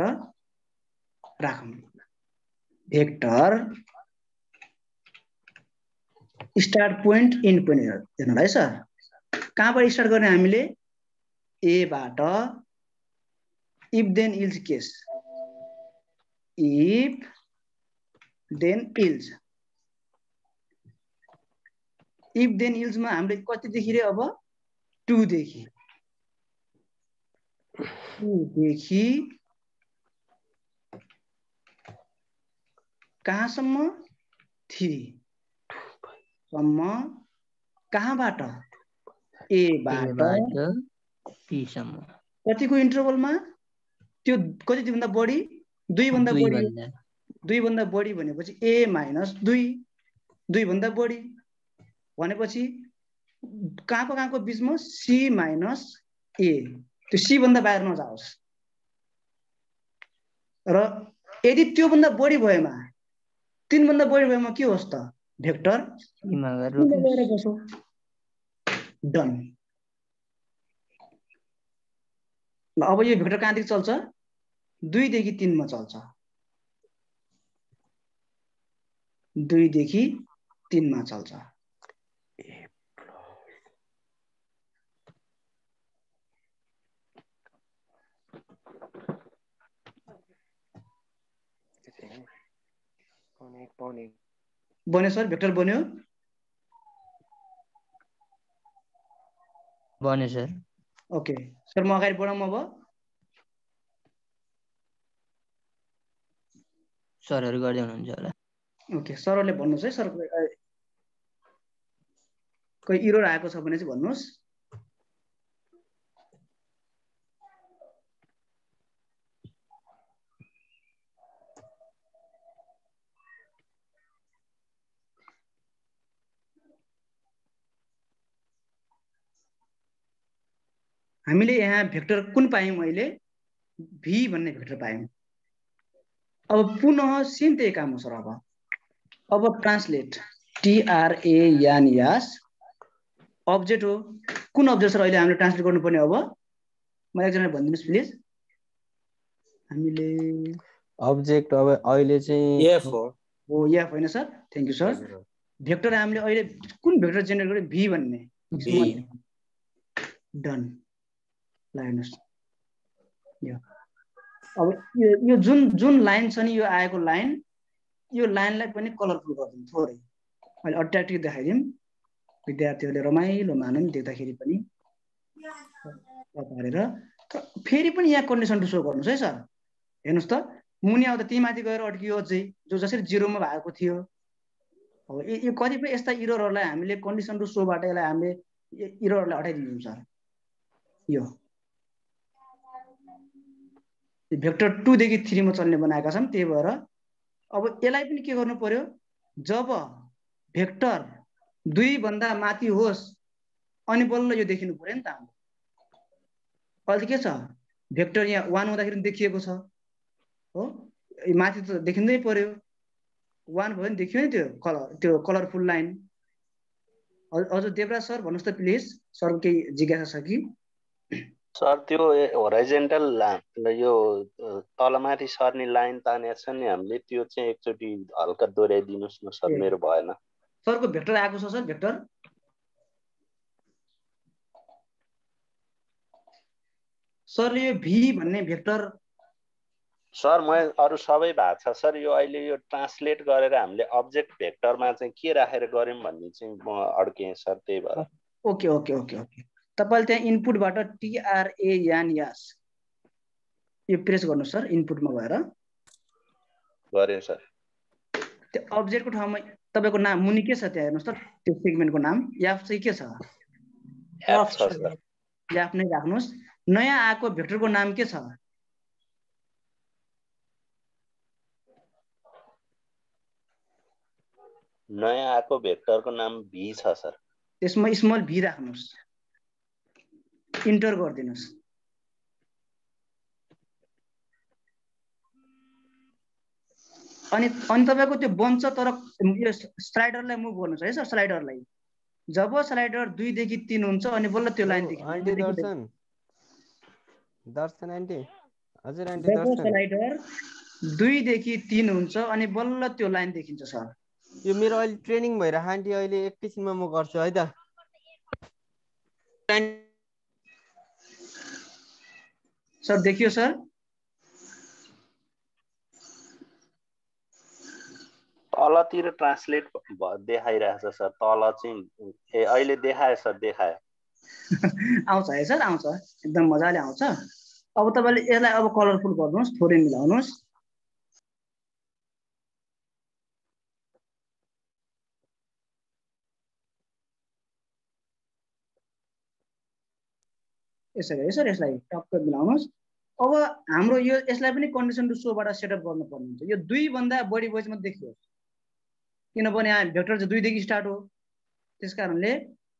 राखौँ। Vector start point end point हेर्नु है सर, कहाँबाट स्टार्ट गर्ने हामीले? a बाट if then else case, if then else. If then इल्समा हामीले कति देखि रे? अब 2 देखि 2 देखि कहाँसम्म? 3 सम्म। कहाँबाट? a बाट c सम्म। कतिको इन्टरभलमा? त्यो कति भन्दा बढी? 2 भन्दा बढी। 2 भन्दा बढी भनेपछि a माइनस 2, 2 भन्दा बढी भनेपछि कहाँको बिचमा? c माइनस a, त्यो c भन्दा बाहिर नजाओस्। र यदि त्यो भन्दा बढी भएमा, 3 भन्दा बढी भएमा के होस् त? भेक्टर गएर बसो। डन। ल अब यो भेक्टर कहाँदेखि चल्छ? 2 देखि 3 मा चल्छ, 2 देखि 3 मा चल्छ। बन्यो सर? भेक्टर बन्यो? बन्यो सर। ओके सर, म अगाडि बढाउँ अब? सरहरू गर्दै हुनुहुन्छ होला। ओके, सरहरूले भन्नुहोस् है। सर कोही इरर आएको छ भने चाहिँ भन्नुहोस्। हामीले यहाँ भेक्टर कुन पायौँ? अहिले v भन्ने भेक्टर पायौँ। अब पुनः सेम त्यही काम हो सर। अब ट्रान्सलेट, TRANS अब्जेक्ट हो। कुन अब्जेक्ट सर अहिले हामीले ट्रान्सलेट गर्नुपर्ने? अब मलाई एकजनाले भनिदिनुहोस् प्लिज। हामीले अब्जेक्ट अब अहिले चाहिँ f हो। हो f होइन sir? Thank you sir. Vector हामीले अहिले कुन भेक्टर जेनेरेट गर्यो? v भन्ने। डन। ल हेर्नुहोस्, अब यो जुन लाइन छ नि, यो आएको लाइन, यो लाइनलाई पनि कलरफुल गरिदिउँ थोरै, अहिले अट्र्याक्टिभ देखाइदिउँ, विद्यार्थीहरूले रमाइलो मानौँ देख्दाखेरि पनि पारेर। फेरि पनि यहाँ कन्डिसन टु सो गर्नुहोस् है सर। हेर्नुहोस् त, मुनि आउँदा त्यही माथि गएर अड्कियो अझै, जो जसरी 0 मा भएको थियो। अब यो कतिपय यस्ता इररहरूलाई हामीले कन्डिसन टु सोबाट यसलाई हामीले इररहरूलाई हटाइदिन्छौँ सर। यो भेक्टर 2 देखि 3 मा चल्ने बनाएका छन्। त्यही भएर अब यसलाई पनि के गर्नु पर्यो, जब भेक्टर 2 भन्दा माथि होस् अनि बल्ल यो देखिनु पर्यो नि त हाम्रो। अहिले के छ, भेक्टर यहाँ 1 हुँदाखेरि देखिएको छ हो, माथि त देखिँदै पर्यो, 1 भयो नि देखियो नि त्यो कलरफुल लाइन। अझ देवराज सर भन्नुहोस् त प्लिज, सरको केही जिज्ञासा छ कि? सर त्यो होराइजेन्टल यो तलमाथि सर्ने लाइन तानेको छ नि हामीले, त्यो चाहिँ एकचोटि हल्का दोहोऱ्याइदिनुहोस् न सर, मेरो भएन। सरको भेक्टर आएको छ सर, भेक्टर सरले यो भी भन्ने भेक्टर सर म अरू सबै भएको छ सर, यो अहिले यो ट्रान्सलेट गरेर हामीले अब्जेक्ट भेक्टरमा चाहिँ के राखेर गर्यौँ भन्ने चाहिँ म अड्केँ सर, त्यही भएर। ओके ओके ओके ओके, तपाईले त्यहाँ इनपुटबाट TRANS यो प्रेस गर्नु सर, इनपुटमा गएर गरे सर। त्यो अब्जेक्टको ठाउँमा तपाईको नाम मुनि के छ त्यहाँ हेर्नुस् त, त्यो सेगमेन्टको नाम याफ चाहिँ के छ? एफ छ सर। याफ नै राख्नुस्। नयाँ आएको भेक्टरको नाम के छ? नयाँ आएको भेक्टरको नाम भी छ सर। त्यसमा स्मल भी राख्नुस्, इन्टर गरिदिनुस्। अनि तपाईको त्यो बन्छ, तर यो स्लाइडरलाई मुभ गर्नुस् है सर, स्लाइडरलाई। जब स्लाइडर 2 देखि 3 हुन्छ अनि बल्ल त्यो लाइन देखिन्छ। आन्टी दर्शन आन्टी, हजुर आन्टी जब दर्शन, स्लाइडर 2 देखि 3 हुन्छ अनि बल्ल त्यो लाइन देखिन्छ सर। यो मेरो अहिले ट्रेनिङ भइरहेको आन्टी, अहिले एकैछिनमा म गर्छु है त। सर देखियो सर? तलतिर ट्रान्सलेट देखाइरहेछ सर, तल चाहिँ अहिले देखायो सर, देखायो। आउँछ है सर, आउँछ, एकदम मजाले आउँछ। अब तपाईले यसलाई अब कलरफुल गर्नुहोस्, थोरै मिलाउनुहोस्। यसरी है सर, यसलाई टक्क मिलाउनुहोस्। अब हाम्रो यो यसलाई पनि कन्डिसन टु सोबाट सेटअप गर्नुपर्ने हुन्छ। यो 2 भन्दा बढी भएपछि मात्रै देखियोस्, किनभने यहाँ भेक्टर चाहिँ 2 देखि स्टार्ट हो। त्यसकारणले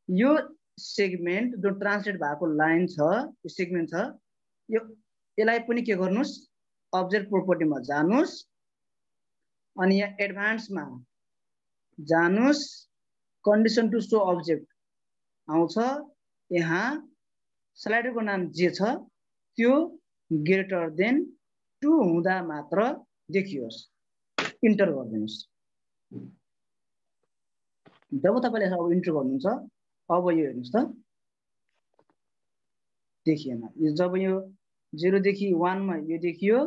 यो सेगमेन्ट जो ट्रान्सलेट भएको लाइन छ, यो सेगमेन्ट छ, यो यसलाई पनि के गर्नुस्, अब्जेक्ट प्रोपर्टीमा जानुस् अनि यहाँ एडभान्समा जानुस्, कन्डिसन टु सो अब्जेक्ट आउँछ। यहाँ स्लाइडरको नाम जे छ त्यो ग्रेटर देन 2 हुँदा मात्र देखियोस्, इन्टर गरिदिनुस्। जब तपाईले अब इन्टर गर्नुहुन्छ, अब यो हेर्नुस् त, देखिएन। जब यो 0 देखि 1 मा यो देखियो,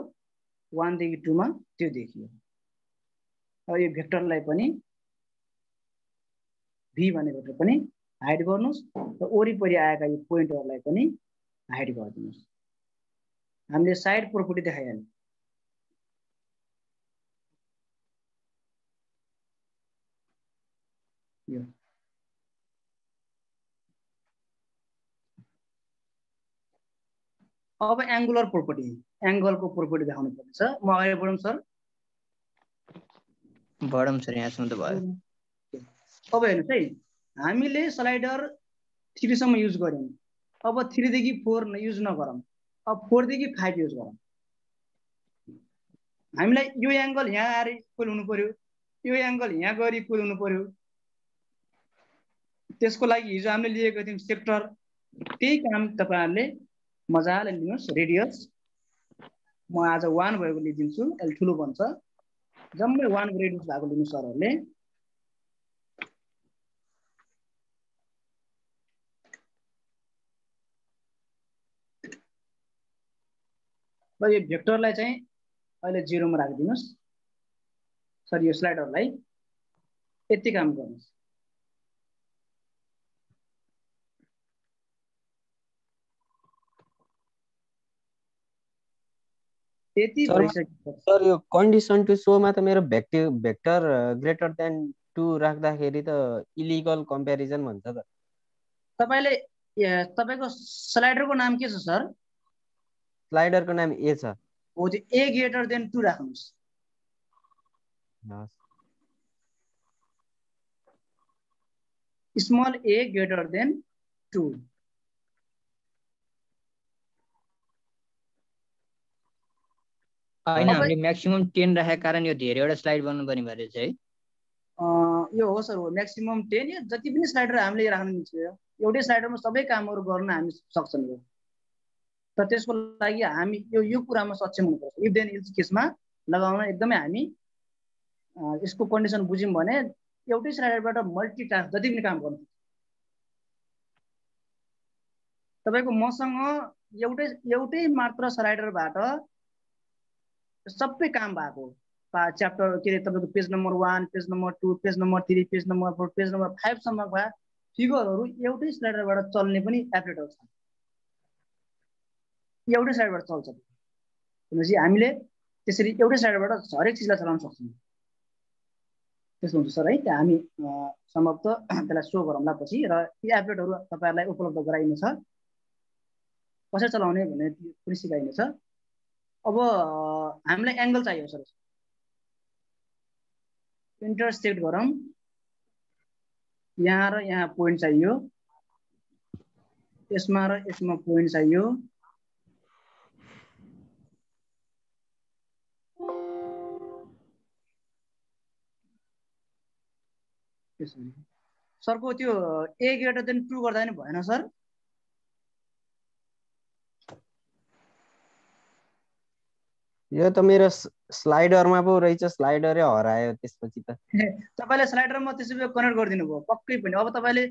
1 देखि 2 मा त्यो देखियो। अब यो भेक्टरलाई पनि भी भन्ने भेक्टर पनि हाइड गर्नुस् र वरिपरि आएका यो पोइन्टहरुलाई पनि हाइड गरिदिनुस्। हामीले साइड प्रोपर्टी देखाइहाल्यौं। यो अब एंगुलर प्रोपर्टी, एंगलको प्रोपर्टी देखाउनु पर्छ। म अगाडि बढौं सर? बढौं सर, यहाँसम्म त भयो। अब हेर्नुस् है, हामीले स्लाइडर 3 सम्म युज गर्यौं। अब 3 देखि 4 युज नगरौं, अब 4 देखि 5 युज गरौं। हामीलाई यो एंगल यहाँ आएर इक्वल हुनु पर्यो, यो एंगल यहाँ गएर इक्वल हुनु पर्यो। त्यसको लागि हिजो हामीले लिएको थियौं सेक्टर, त्यही काम तपाईहरुले मजाले लिनुस्। रेडियस म आज 1 भएको लिदिन्छु, एल ठुलो बन्छ। जम्मै 1 रेडियस भएको लिनु सरहरुले। र यो भेक्टरलाई चाहिँ अहिले 0 मा राखिदिनुस्। सर यो स्लाइडरलाई यति काम गर्नुस्। यति भइसक्यो सर। यो कन्डिसन टु शो मा त मेरो भेक्टर ग्रेटर देन 2 राख्दाखेरि त इलिगल कम्प्यारिजन भन्छ त। तपाईले तपाईको स्लाइडरको नाम के छ सर? स्लाइडरको नाम ए छ। हो त्यो a greater than 2 राख्नुस् स्मल a greater than 2 हैन हामीले म्याक्सिमम 10 राखेको कारण यो धेरैवटा स्लाइड बनाउनुपर्ने भएर चाहिँ यो हो सर हो म्याक्सिमम 10 यो जति पनि स्लाइडर हामीले राख्नु मिल्छ एउटै स्लाइडरमा सबै कामहरू गर्न हामी सक्छौँ यो तर त्यसको लागि हामी यो कुरामा सक्षम हुनुपर्छ इफ देन इल्स केसमा लगाउन एकदमै हामी यसको कन्डिसन बुझ्यौँ भने एउटै स्लाइडरबाट मल्टिटास्क जति पनि काम गर्नु तपाईको मसँग एउटै मात्र स्लाइडरबाट सबै काम भएको च्याप्टर के तपाईको page number 1 page number 2 page number 3 page number 4 page number 5 सम्मका फिगरहरू एउटै स्लाइडरबाट चल्ने पनि एप्लिकेटर छ एउटै स्लाइडबाट चल्छ भनेपछि हामीले त्यसरी एउटै स्लाइडबाट हरेक चिजलाई चलाउन सक्छौँ त्यसो हुन्छ सर है त्यहाँ हामी समाप्त त्यसलाई सो गरौँला पछि र यी एप्लिकेटरहरू तपाईहरुलाई उपलब्ध गराइनेछ कसरी चलाउने भन्ने पनि सिकाइनेछ अब हामीलाई एंगल चाहियो सर इंटरसेक्ट गरौँ यहाँ र यहाँ पोइन्ट चाहियो यसमा र यसमा पोइन्ट चाहियो सरको त्यो a greater than 2 गर्दा नि भएन सर यो त मेरो स्लाइडरमा पो रहेछ स्लाइडरै हरायो त्यसपछि त तपाईले स्लाइडरमा त्यसै कनेक्ट गरिदिनु भयो पक्कै पनि अब तपाईले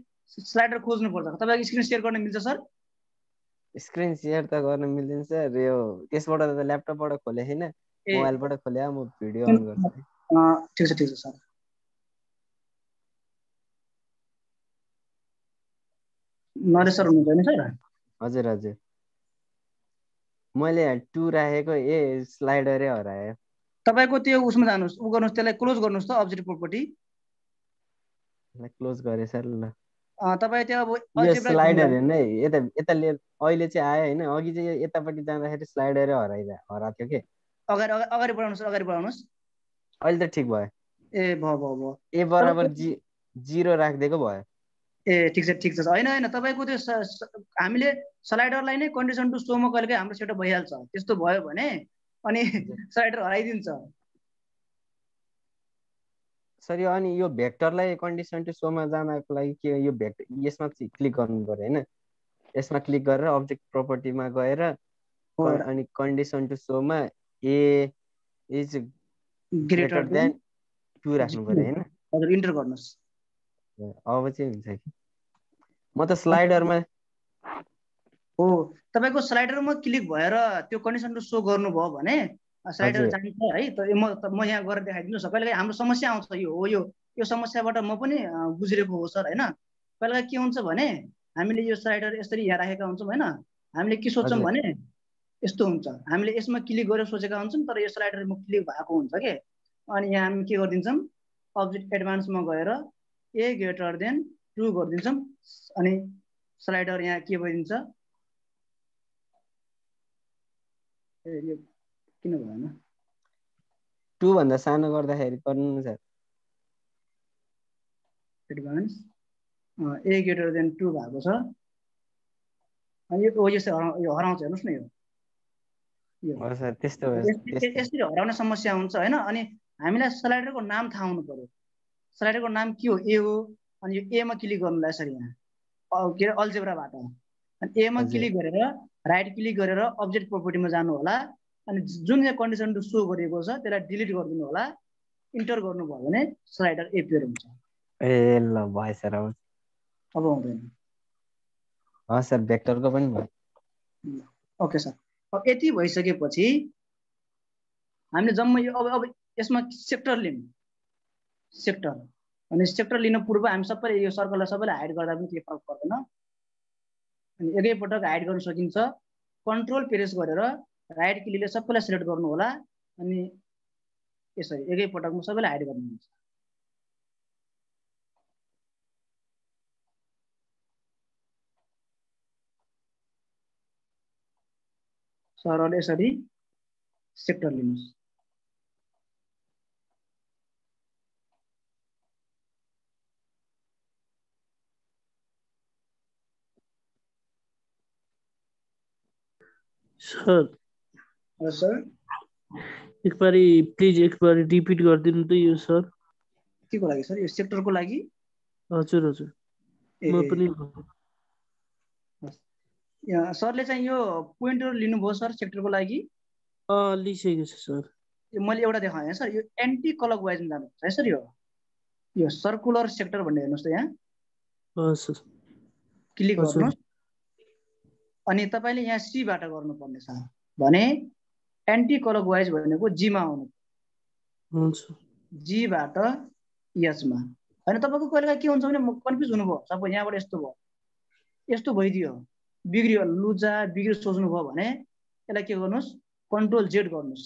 स्लाइडर खोज्नु पर्छ तपाईको स्क्रिन शेयर गर्न मिल्छ सर स्क्रिन शेयर त गर्न मिल्दैन सर यो त्यसबाट त ल्यापटपबाट खोले हैन मोबाइलबाट खोले म भिडियो अन गर्छु ठीक छ सर नरे सर हुनुहुन्छ सर हजुर हजुर मैले 2 राखेको स्लाइडरै हरायो तपाईको त्यो उसमा जानुस् उ गर्नुस् त्यसलाई क्लोज गर्नुस् त अब्जेक्ट प्रोपर्टी ल क्लोज गरे सर ल तपाई त्यो अब अल्जेब्रा स्लाइडर हेर्न है यता अहिले चाहिँ आयो हैन अघि चाहिँ यतापट्टि जाँदाखेरि स्लाइडरै हराथ्यो के अगाडि बढाउनुस् अहिले त ठीक भयो ए भयो ए बराबर 0 राख्दिएको भयो ए ठीक छ हैन तपाईको त्यो हामीले स्लाइडरलाई नै कन्डिसन टु सोमा कहिलेकै हाम्रो सेटअप भइहाल्छ त्यस्तो भयो भने अनि स्लाइडर हराइदिन्छ सर यो अनि यो भेक्टरलाई कन्डिसन टु सोमा जानको लागि के यो भेक्टर यसमा क्लिक गर्नु पर्यो हैन यसमा क्लिक गरेर अब्जेक्ट प्रोपर्टीमा गएर अनि कन्डिसन टु सोमा a इज ग्रेटर देन 2 राख्नु पर्यो हैन हजुर इन्टर गर्नुस् अब चाहिँ हुन्छ कि म त स्लाइडरमा हो तपाईको स्लाइडरमा क्लिक भएर त्यो कन्डिसन टु सो गर्नुभयो भने स्लाइडर जान्छ है त म यहाँ गरेर देखाइदिनु छ कहिलेकाहीँ हाम्रो समस्या आउँछ यो समस्याबाट म पनि गुज्रेको हो सर हैन कहिलेकाहीँ के हुन्छ भने हामीले यो स्लाइडर यसरी यहाँ राखेका हुन्छौँ हैन हामीले के सोच्छौँ भने यस्तो हुन्छ हामीले यसमा क्लिक गरेर सोचेका हुन्छौँ तर यो स्लाइडरमा क्लिक भएको हुन्छ के अनि यहाँ हामी के गर्दिन्छौँ अब्जेक्ट एडभान्समा गएर a ग्रेटर देन 2 गरिदिन्छौँ अनि स्लाइडर यहाँ के भइदिन्छ यो किन भएन 2 भन्दा सानो गर्दाखेरि गर्नु न sir advance a greater than 2 भएको छ अनि यो हराउँछ हेर्नुस् न हो सर त्यस्तो यसरी हराउने समस्या हुन्छ हैन अनि हामीलाई स्लाइडरको नाम थाहा हुनु पर्यो स्लाइडरको नाम के हो a हो अनि यो a मा क्लिक गर्नुलाई यसरी यहाँ के अल्जेब्राबाट अनि a मा क्लिक गरेर राइट क्लिक गरेर अब्जेक्ट प्रोपर्टीमा जानु होला अनि जुन यहाँ कन्डिसन टु सो गरेको छ त्यसलाई डिलिट गरिदिनु होला इन्टर गर्नुभयो भने स्लाइडर एपियर हुन्छ ए ल भयो सर अब हुँदैन सर भेक्टरको पनि भयो ओके सर अब यति भइसकेपछि हामीले जम्मै यो अब यसमा सेक्टर लिनु सेक्टर अनि सेक्टर लिन पूर्व हामी सबैले यो सर्कललाई सबैले हाइड गर्दा पनि केही फरक पर्दैन अनि एकैपटक हाइड गर्न सकिन्छ कन्ट्रोल प्रेस गरेर राइट क्लिकले सबैलाई सिलेक्ट गर्नु होला अनि यसरी एकैपटकमा सबैलाई हाइड गर्नुहुन्छ सरले यसरी सेक्टर लिनुहोस्। सर सर एकबारी प्लिज एकबारी रिपिट गरिदिनु त यो सर। के को लागि सर? यो सेक्टरको लागि? हजुर हजुर म पनि सरले चाहिँ यो पोइन्टर लिनुभयो सर सेक्टरको लागि? लिइसकेको छ सर। मैले एउटा देखाएँ सर, यो एन्टी क्लकवाइजमा जानुपर्छ है सर। यो सर्कुलर सेक्टर भन्ने हेर्नुहोस् त यहाँ। हजुर क्लिक गर्नुहोस् अनि तपाईँले यहाँ सीबाट गर्नुपर्ने छ भने एन्टी क्लकवाइज भनेको जीमा आउनु। हुन्छ। जीबाट एचमा। होइन तपाईँको कहिलेकाहीँ के हुन्छ भने कन्फ्युज हुनुभयो, सबै यहाँबाट यस्तो भयो, यस्तो भइदियो, बिग्रियो, लुजा बिग्रियो सोच्नुभयो भने यसलाई के गर्नुहोस्, कन्ट्रोल जेड गर्नुहोस्।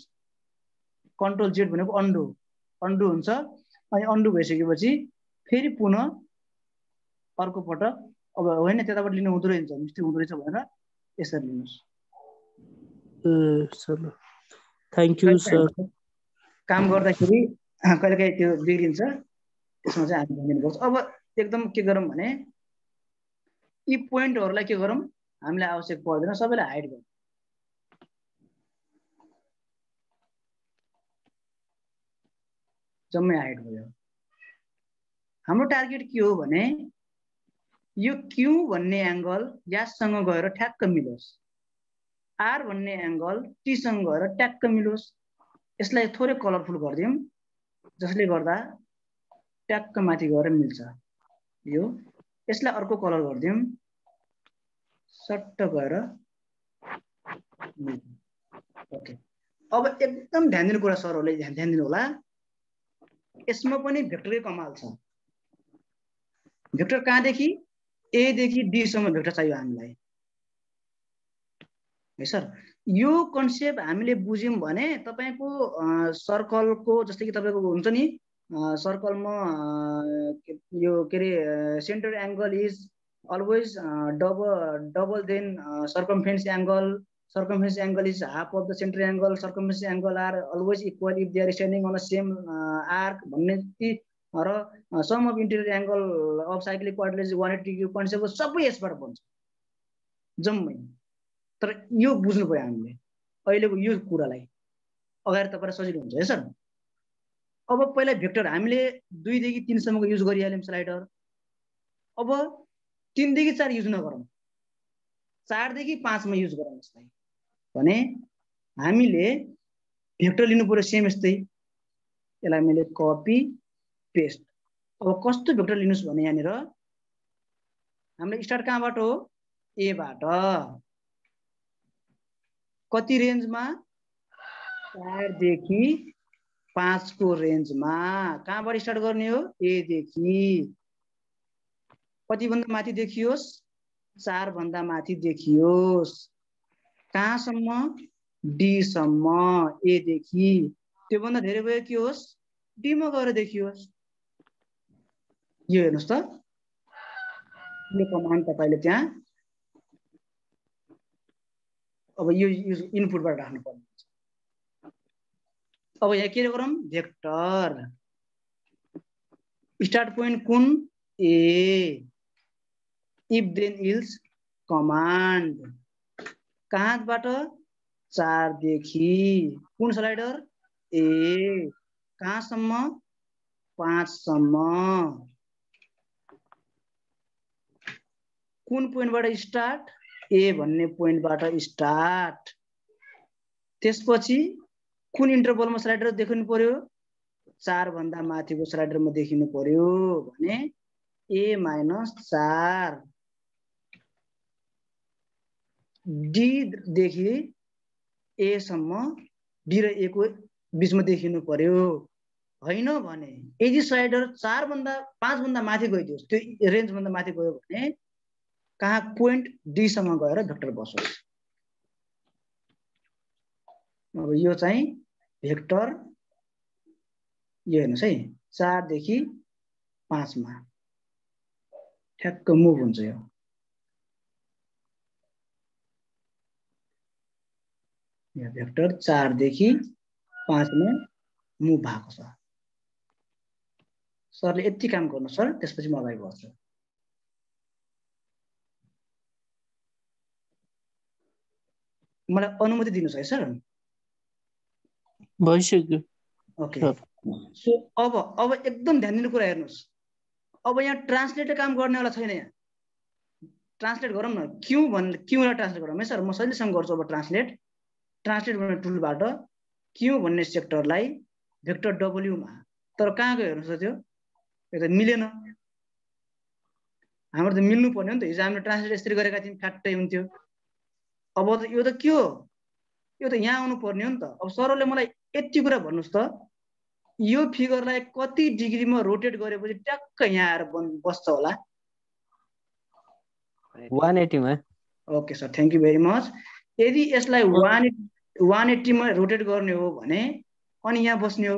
कन्ट्रोल जेड भनेको अन्डु, अन्डु हुन्छ। अनि अन्डु भइसकेपछि फेरि पुनः अर्को पटक, अब होइन त्यताबाट लिनु हुँदो रहेछ, मिस्टेक हुँदो रहेछ भनेर यसरी लिनुहोस्। Sir thank you sir. काम गर्दाखेरि कहिलेकाहीँ त्यो बिग्रिन्छ, त्यसमा चाहिँ हामी ध्यान दिनुपर्छ। अब एकदम के गरौँ भने यी पोइन्टहरूलाई के गरौँ, हामीलाई आवश्यक पर्दैन, सबैलाई हाइड गरौँ। जम्मै हाइड भयो। हाम्रो टार्गेट के हो भने यो क्यू भन्ने एङ्गल याससँग गएर ठ्याक्क मिलोस्, आर भन्ने एङ्गल टीसँग गएर ट्याक्क मिलोस्। यसलाई थोरै कलरफुल गरिदिउँ जसले गर्दा ट्याक्क माथि गएर मिल्छ। यो यसलाई अर्को कलर गरिदिउँ, सट्ट गएर मिल्छ। ओके, अब एकदम ध्यान दिनु कुरा सरहरूले ध्यान दिनु होला, यसमा पनि भेक्टरकै कमाल छ। भेक्टर कहाँदेखि एदेखि डीसम्म भेक्टर चाहियो हामीलाई है सर। यो कन्सेप्ट हामीले बुझ्यौँ भने तपाईँको सर्कलको, जस्तै कि तपाईँको हुन्छ नि सर्कलमा यो के अरे centre angle is always double than circumference angle, circumference angle is half of the center angle, circumference angle are always equal if they are standing on the same arc भन्ने र sum of interior angle of cyclic quadrilateral 180 degree concept सबै यसबाट बन्छ जम्मै। तर यो बुझ्नु पर्यो हामीले अहिलेको यो कुरालाई, अगाडि तपाईलाई सजिलो हुन्छ है सर। अब पहिला भेक्टर हामीले 2 देखि 3 सम्मको युज गरिहाल्यौँ स्लाइडर। अब 3 देखि 4 युज नगरौँ, 4 देखि 5 मा युज गरौँ यसलाई भने हामीले भेक्टर लिनु पर्यो सेम यस्तै। यसलाई मैले कपी पेस्ट। अब कस्तो भेक्टर लिनुस् भने यहाँनिर हामीले स्टार्ट कहाँबाट हो, ए बाट, कति रेन्जमा, 4 देखि 5 को रेन्जमा। कहाँबाट स्टार्ट गर्ने हो, ए देखि, कति भन्दा माथि देखियोस्, 4 भन्दा माथि देखियोस्, कहाँसम्म, डी सम्म, ए देखि, त्यो भन्दा धेरै भयो के होस्, डी मा गएर देखियोस्। यो हेर्नुस् त, यो कमान्ड तपाईले त्यहाँ अब यो इनपुटबाट राख्नु पर्ने हुन्छ। अब यहाँ के गरौँ, भेक्टर स्टार्ट पोइन्ट कुन, ए, इफ देन इल्स कमान्ड, कहाँबाट, 4 देखि, कुन स्लाइडर, ए, कहाँसम्म, 5 सम्म, कुन पोइन्टबाट स्टार्ट, ए भन्ने पोइन्टबाट स्टार्ट, त्यसपछि कुन इन्टरभलमा स्लाइडर देखिनु पर्यो, 4 भन्दा माथिको स्लाइडरमा देखिनु पर्यो भने ए - 4, डी देखि ए सम्म, डी र ए को बीचमा देखिनु पर्यो। होइन भने यदि स्लाइडर 4 भन्दा 5 भन्दा माथि गइदियो, त्यो रेन्ज भन्दा माथि गयो भने कहाँ पोइन्ट डी सम्म गएर भेक्टर बसोस्। अब यो चाहिँ भेक्टर, यो हेर्नुस् है, 4 देखि 5 मा ठ्याक्क मुभ हुन्छ। यो यहाँ भेक्टर 4 देखि 5 मा मुभ भएको छ। सरले यति काम गर्नु सर, त्यसपछि म अगाडि बढ्छु। मलाई अनुमति दिनुस् है सर। भइसक्यो। ओके, सो अब एकदम ध्यान दिनु कुरा हेर्नुस्। अब यहाँ ट्रान्सलेटर काम गर्नेवाला छैन। यहाँ ट्रान्सलेट गरौँ न, क्यूलाई ट्रान्सलेट गरौँ है सर। म सजिलैसँग गर्छु अब ट्रान्सलेट गर्ने टुलबाट क्यू भन्ने सेक्टरलाई भेक्टर डब्ल्यू मा। तर कहाँ गयो हेर्नुहोस् त्यो, यो त मिलेन। हाम्रो त मिल्नु पर्ने हो नि त। हिजो हामीले ट्रान्सलेट यसरी गरेका थियौँ, फ्याक्टै हुन्थ्यो। अब यो त के हो, यो त यहाँ आउनु पर्ने हो नि त। अब सरले मलाई यति कुरा भन्नुहोस् त, यो फिगरलाई कति डिग्रीमा रोटेट गरेपछि ट्याक्क यहाँ आएर बस्छ होला? 180 मा। Okay sir, thank you very much. यदि यसलाई 180 मा रोटेट गर्ने हो भने अनि यहाँ बस्ने हो,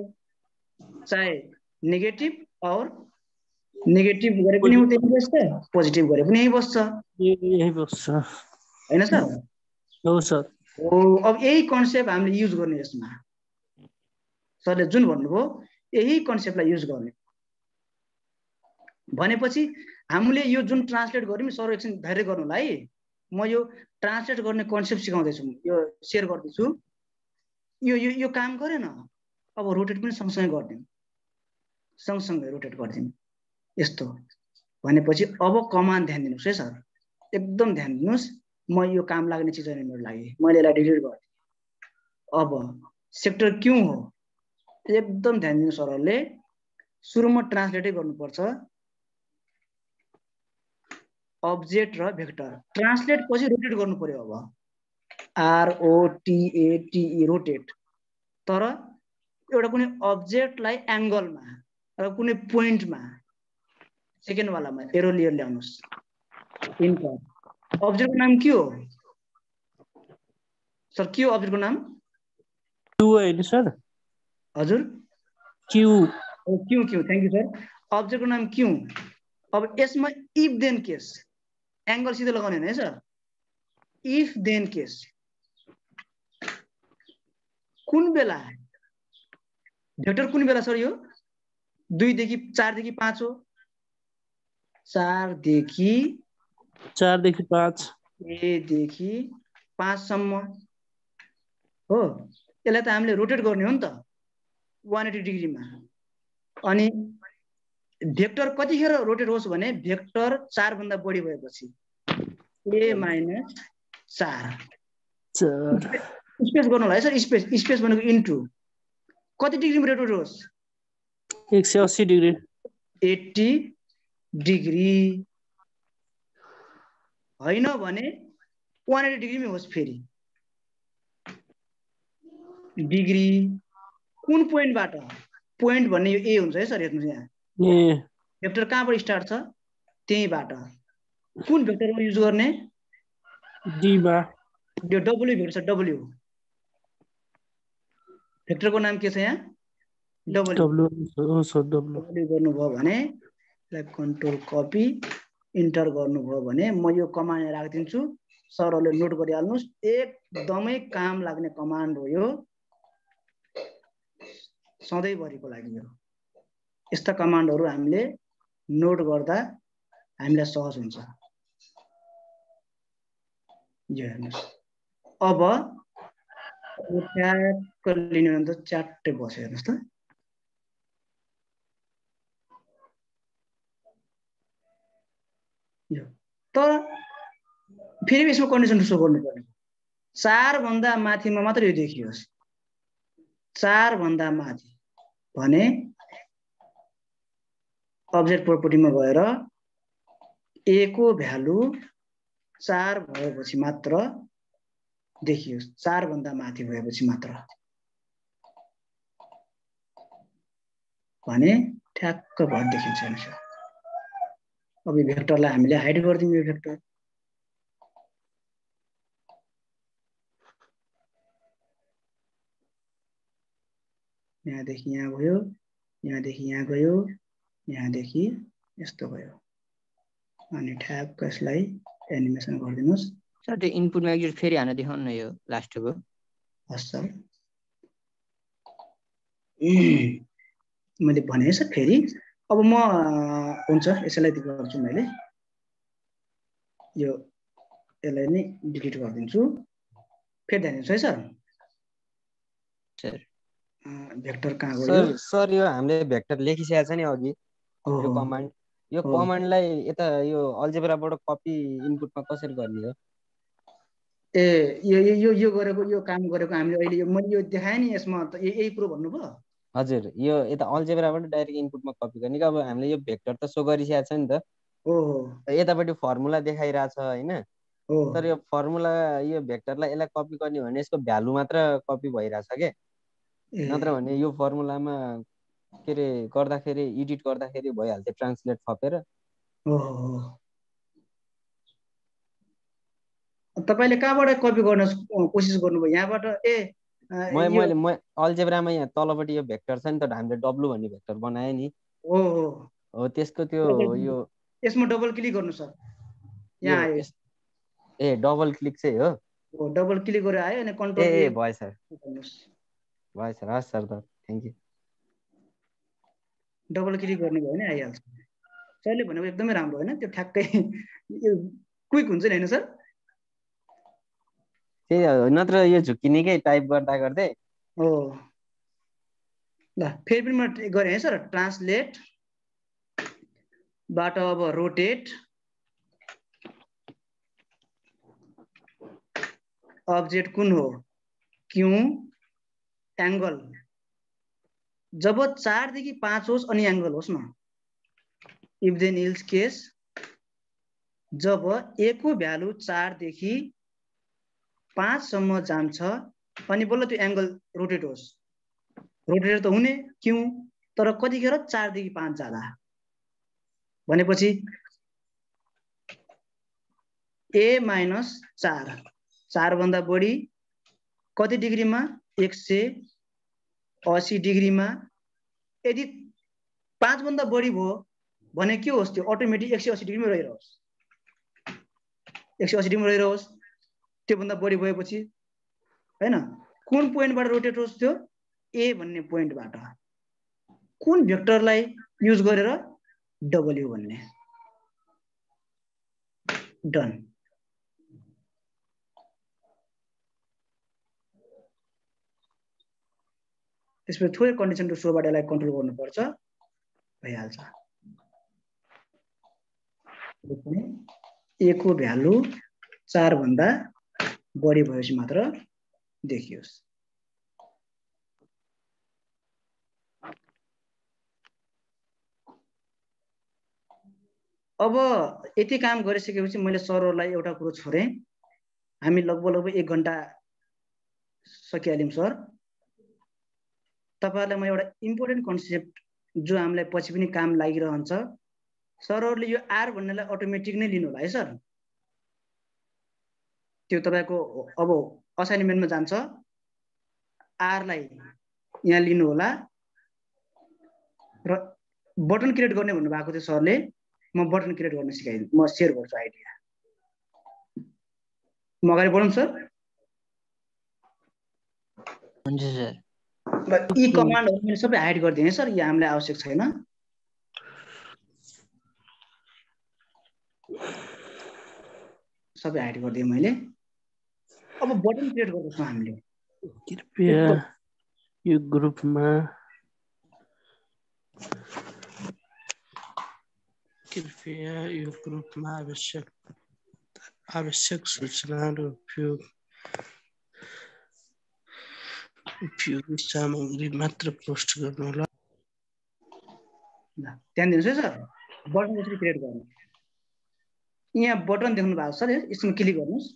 चाहे नेगेटिभ और नेगेटिभ गरे पनि त्यही बस्छ, पोजिटिभ गरे पनि यही बस्छ। यही बस्छ हैन सर? हो सर। अब यही कन्सेप्ट हामीले युज गर्ने यसमा। सरले जुन भन्नुभयो यही कन्सेप्टलाई युज गर्ने भनेपछि हामीले यो जुन ट्रान्सलेट गर्यौँ, सर एकछिन धैर्य गर्नुलाई म यो ट्रान्सलेट गर्ने कन्सेप्ट सिकाउँदैछु, यो सेयर गर्दैछु। यो काम गरेन, अब रोटेट पनि सँगसँगै गरिदिउँ, सँगसँगै रोटेट गरिदिउँ यस्तो भनेपछि। अब कमान्ड ध्यान दिनुहोस् है सर, एकदम ध्यान दिनुहोस्। म यो काम लाग्ने चिज होइन मेरो लागि, मैले यसलाई डिलिट गरिदिएँ। अब सेक्टर क्यू हो, एकदम ध्यान दिनु सरहरूले। सुरुमा ट्रान्सलेटै गर्नुपर्छ, अब्जेक्ट र भेक्टर। ट्रान्सलेट पछि रोटेट गर्नु पर्यो। अब ROTATE रोटेट। तर एउटा कुनै अब्जेक्टलाई एङ्गलमा र कुनै पोइन्टमा, सेकेन्ड वालामा एरो लिएर ल्याउनुहोस्। इन्टर। अब्जेक्टको नाम के हो सर? के हो अब्जेक्टको नाम? क्यू होइन सर? हजुर, Q. Q, thank you sir. अब्जेक्टको नाम क्यू। अब यसमा इफ देन केस, एङ्गल सिधै लगाउने होइन है सर। इफ देन केस, कुन बेला भेक्टर कुन बेला सर? यो 2 देखि 4 देखि 5 हो। 4 देखि 5 A देखि 5 सम्म हो। यसलाई त हामीले रोटेट गर्ने हो नि त 180 डिग्रीमा। अनि भेक्टर कतिखेर रोटेट होस् भने भेक्टर 4 भन्दा बढी भएपछि A - 4 स्पेस गर्नु होला है सर। स्पेस भनेको इन्टु कति डिग्रीमा रोटेट होस्? 180 डिग्री। 80 डिग्री होइन भने 180 डिग्रीमै होस्। फेरि डिग्री कुन पोइन्टबाट? पोइन्ट भन्ने यो ए हुन्छ है सर। हेर्नुहोस् यहाँ भेक्टर कहाँबाट स्टार्ट छ, त्यहीबाट। कुन भेक्टर युज गर्ने? डी मा। यो डब्ल्यू भेक्टर छ, डब्ल्यू। भेक्टरको नाम के छ यहाँ? डब्ल्यू गर्नुभयो भने कन्ट्रोल कपी इन्टर गर्नुभयो भने म यो कमान्ड राखिदिन्छु। सरहरूले नोट गरिहाल्नुहोस्, एकदमै काम लाग्ने कमान्ड हो यो सधैँभरिको लागि। यो यस्ता कमान्डहरू हामीले नोट गर्दा हामीलाई सहज हुन्छ। यो हेर्नुहोस्, अब ट्याक्क लिने भने त च्याट्टै बस्यो। हेर्नुहोस् त, यो तर फेरि यसमा कन्डिसन सो गर्नु पर्ने। 4 भन्दा माथिमा मात्र यो देखियोस्। 4 भन्दा माथि भने अब्जेक्ट प्रोपर्टीमा गएर ए को भ्यालु 4 भएपछि मात्र देखियोस्। 4 भन्दा माथि भएपछि मात्र भने ठ्याक्क भएर देखिन्छ। अब यो भेक्टरलाई हामीले हाइड गरिदिउँ। यो भेक्टर यहाँदेखि यहाँ गयो, यहाँदेखि यहाँ गयो, यहाँदेखि यस्तो गयो। अनि ठ्याक्क यसलाई एनिमेसन गरिदिनुहोस्। सर त्यो इनपुटमा एकचोटि फेरि हान्न देखाउनु न यो लास्टको। हस् सर मैले भने सर फेरि अब म हुन्छ यसैलाई गर्छु मैले यो यसलाई नै डिलिट गरिदिन्छु फेरि ध्यान दिनुहोस् है सर सर भेक्टर कहाँ गयो सर यो हामीले भेक्टर लेखिसकेको छ नि अघि यो कमान्ड यो कमान्डलाई यता यो अल्जेब्राबाट कपी इनपुटमा कसरी गर्ने हो ए यो गरेको यो काम गरेको हामीले अहिले यो मैले यो देखाएँ नि यसमा त यही कुरो भन्नुभयो हजुर यो यता अल्जेब्राबाट डाइरेक्ट इनपुटमा कपी गर्ने कि अब हामीले यो भेक्टर त सो गरिसकेको छ नि त ओहो यतापट्टि फर्मुला देखाइरहेछ हैन तर यो फर्मुला यो भेक्टरलाई यसलाई कपी गर्ने भने यसको भ्यालु मात्र कपी भइरहेछ के नत्र भने यो फर्मुलामा के रे गर्दाखेरि एडिट गर्दाखेरि भइहाल्थ्यो ट्रान्सलेट थपेर तपाईले कहाँबाट कपी गर्न कोसिस गर्नुभयो यहाँबाट मैले अल्जेब्रामा यहाँ तलपट्टि यो भेक्टर छ नि त हामीले डब्लु भन्ने भेक्टर बनाए नि हो त्यसको त्यो यो यसमा डबल क्लिक गर्नु सर यहाँ आयो ए डबल क्लिक चाहिँ हो डबल क्लिक गरेर आयो अनि कन्ट्रोल ए भयो सर हस् सर त थ्यांक यू डबल क्लिक गर्नुभयो भने आइहाल्छ सरले भनेको एकदमै राम्रो हैन त्यो ठ्याक्कै क्विक हुन्छ नि हैन सर त्यही नत्र यो झुकिनेकै टाइप गर्दा गर्दै हो ल फेरि पनि म गरेँ है सर ट्रान्सलेट बाट अब रोटेट अब्जेक्ट कुन हो क्यू एंगल जब 4 देखि 5 होस् अनि एंगल होस् न इफ देन इल्स केस जब a को भ्यालु 4 देखि 5 सम्म जान्छ अनि बल्ल त्यो एंगल रोटेट होस् रोटेट त हुने क्यू तर कतिखेर 4 देखि 5 जाँदा भनेपछि a - 4 भन्दा बढी कति डिग्रीमा 180 डिग्रीमा यदि 5 भन्दा बढी भयो भने के होस् त्यो अटोमेटिक 180 डिग्रीमा रहिरहोस् 180 डिग्रीमा रहिरहोस् त्यो भन्दा बढी भएपछि हैन कुन पोइन्टबाट रोटेट होस् त्यो a भन्ने पोइन्टबाट कुन भेक्टरलाई युज गरेर w भन्ने डन त्यसपछि थोरै कन्डिसन टु सोबाट यसलाई कन्ट्रोल गर्नुपर्छ भइहाल्छ a को भ्यालु 4 भन्दा बढी भएपछि मात्र देखियोस् अब यति काम गरिसकेपछि मैले सरहरूलाई एउटा कुरो छोडेँ हामी लगभग 1 घण्टा सकिहाल्यौं सर तपाईहरुलाई म एउटा इम्पोर्टेन्ट कन्सेप्ट जो हामीलाई पछि पनि काम लागिरहन्छ सरहरुले यो r भन्नेलाई अटोमेटिक नै लिनु होला है सर त्यो तपाईको अब असाइनमेन्टमा जान्छ r लाई यहाँ लिनु होला र बटन क्रिएट गर्ने भन्नु भएको थियो सरले म बटन क्रिएट गर्न सिकाइदिन्छु म शेयर गर्छु आइडिया म अगाडि बढौं सर हुन्छ सर यी कमान्डहरु मैले सबै हाइड गर्दिएँ है सर यो हामीलाई आवश्यक छैन सबै हाइड गर्दिएँ मैले अब बटन क्रिएट गर्छौं हामीले कृपया यो ग्रुपमा आवश्यक सूचनाहरू उपयोगी सामग्री मात्र पोस्ट गर्नु होला ध्यान दिनुहोस् है सर बटन कसरी क्रिएट गर्ने यहाँ बटन देख्नु भएको छ यसमा क्लिक गर्नुस्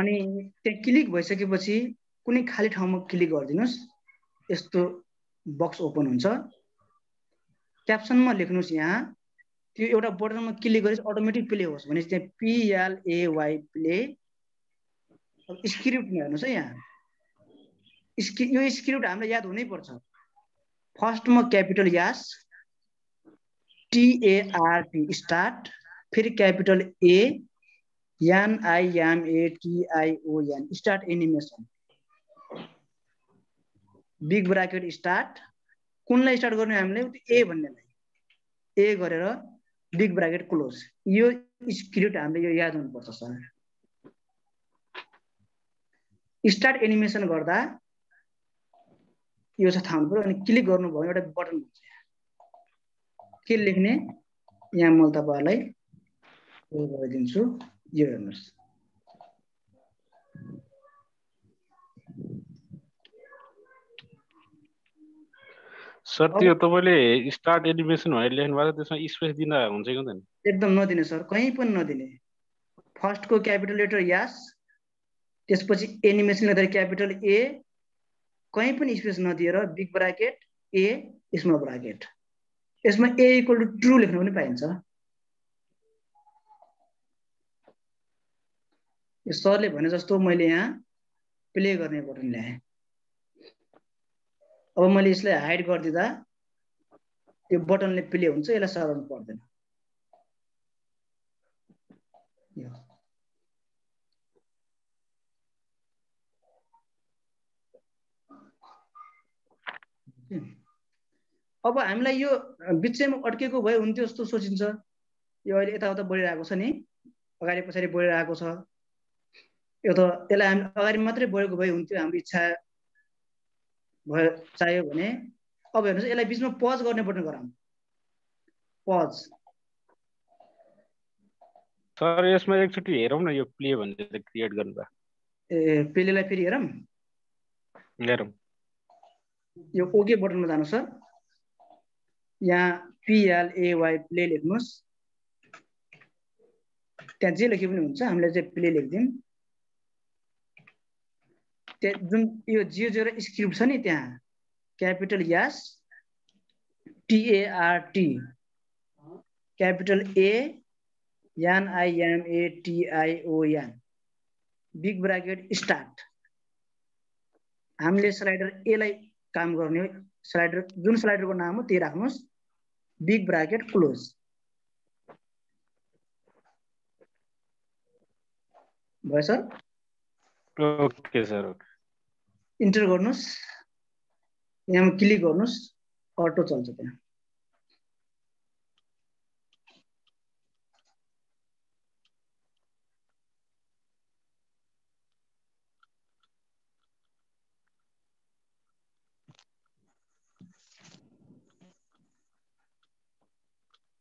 अनि त्यहाँ क्लिक भइसकेपछि कुनै खाली ठाउँमा क्लिक गरिदिनुस् यस्तो बक्स ओपन हुन्छ क्याप्सनमा लेख्नुस् यहाँ त्यो एउटा बटनमा क्लिक गरेपछि अटोमेटिक प्ले होस् भने चाहिँ PLAY प्ले स्क्रिप्ट हेर्नुस् है यहाँ यो स्क्रिप्ट हामीले याद हुनै पर्छ फर्स्टमा क्यापिटल यास TART स्टार्ट फेरि capital A YAN start animation big bracket start कुनलाई स्टार्ट गर्ने हामीले ए भन्नेलाई ए गरेर बिग ब्राकेट क्लोज यो स्क्रिप्ट हामीले यो याद हुनुपर्छ सर स्टार्ट एनिमेसन गर्दा यो चाहिँ थाहा हुनु पर्यो अनि क्लिक गर्नुभयो एउटा बटन हुन्छ के लेख्ने यहाँ म तपाईहरुलाई यो गरिदिन्छु यो हेर्नुस् सर त्यो तपाईले स्टार्ट एनिमेसन भनेर लेख्नु भएको त्यसमा स्पेस दिन हुन्छ कि हुँदैन एकदम नदिने सर कहीं पनि नदिने फर्स्ट को क्यापिटल लेटर यस त्यसपछि एनिमेसन लेख्दा क्यापिटल ए कहीं पनि स्पेस नदिएर big bracket a small bracket यसमा ए इक्वल टु ट्रू लेख्न पनि पाइन्छ यो सरले भने जस्तो मैले यहाँ प्ले गर्ने बटन ल्याएँ अब मैले यसलाई हाइड गरिदिँदा यो बटनले प्ले हुन्छ यसलाई सार्नु पर्दैन अब हामीलाई यो बिचैमा अड्केको भए हुन्थ्यो जस्तो सोचिन्छ यो अहिले यताउता बढिरहेको छ नि अगाडि पछाडि बढिरहेको छ यो त यसलाई हामी अगाडि मात्रै बढेको भए हुन्थ्यो हाम्रो इच्छा भयो चाहियो भने अब हेर्नुस् यसलाई बिचमा पज गर्ने बटन गराउँ पज सर यसमा एकचोटि हेरौँ न यो प्ले भनेर क्रिएट गर्नुभयो ए प्लेलाई फेरि हेरौँ यो ओके बटनमा जानु सर यहाँ PLAY प्ले लेख्नुस् त्यहाँ जे लेखे पनि हुन्छ हामीले चाहिँ प्ले लेख्दियौँ जुन यो 00 स्क्रिप्ट छ नि त्यहाँ capital yes TART capital A YANIMATION big bracket start हामीले स्लाइडर ए लाई काम गर्ने स्लाइडर जुन स्लाइडरको नाम हो त्यही राख्नुस् बिग ब्राकेट क्लोज भयो सर ओके सर इन्टर गर्नुस् यहाँ क्लिक गर्नुस् अटो चल्छ त्यहाँ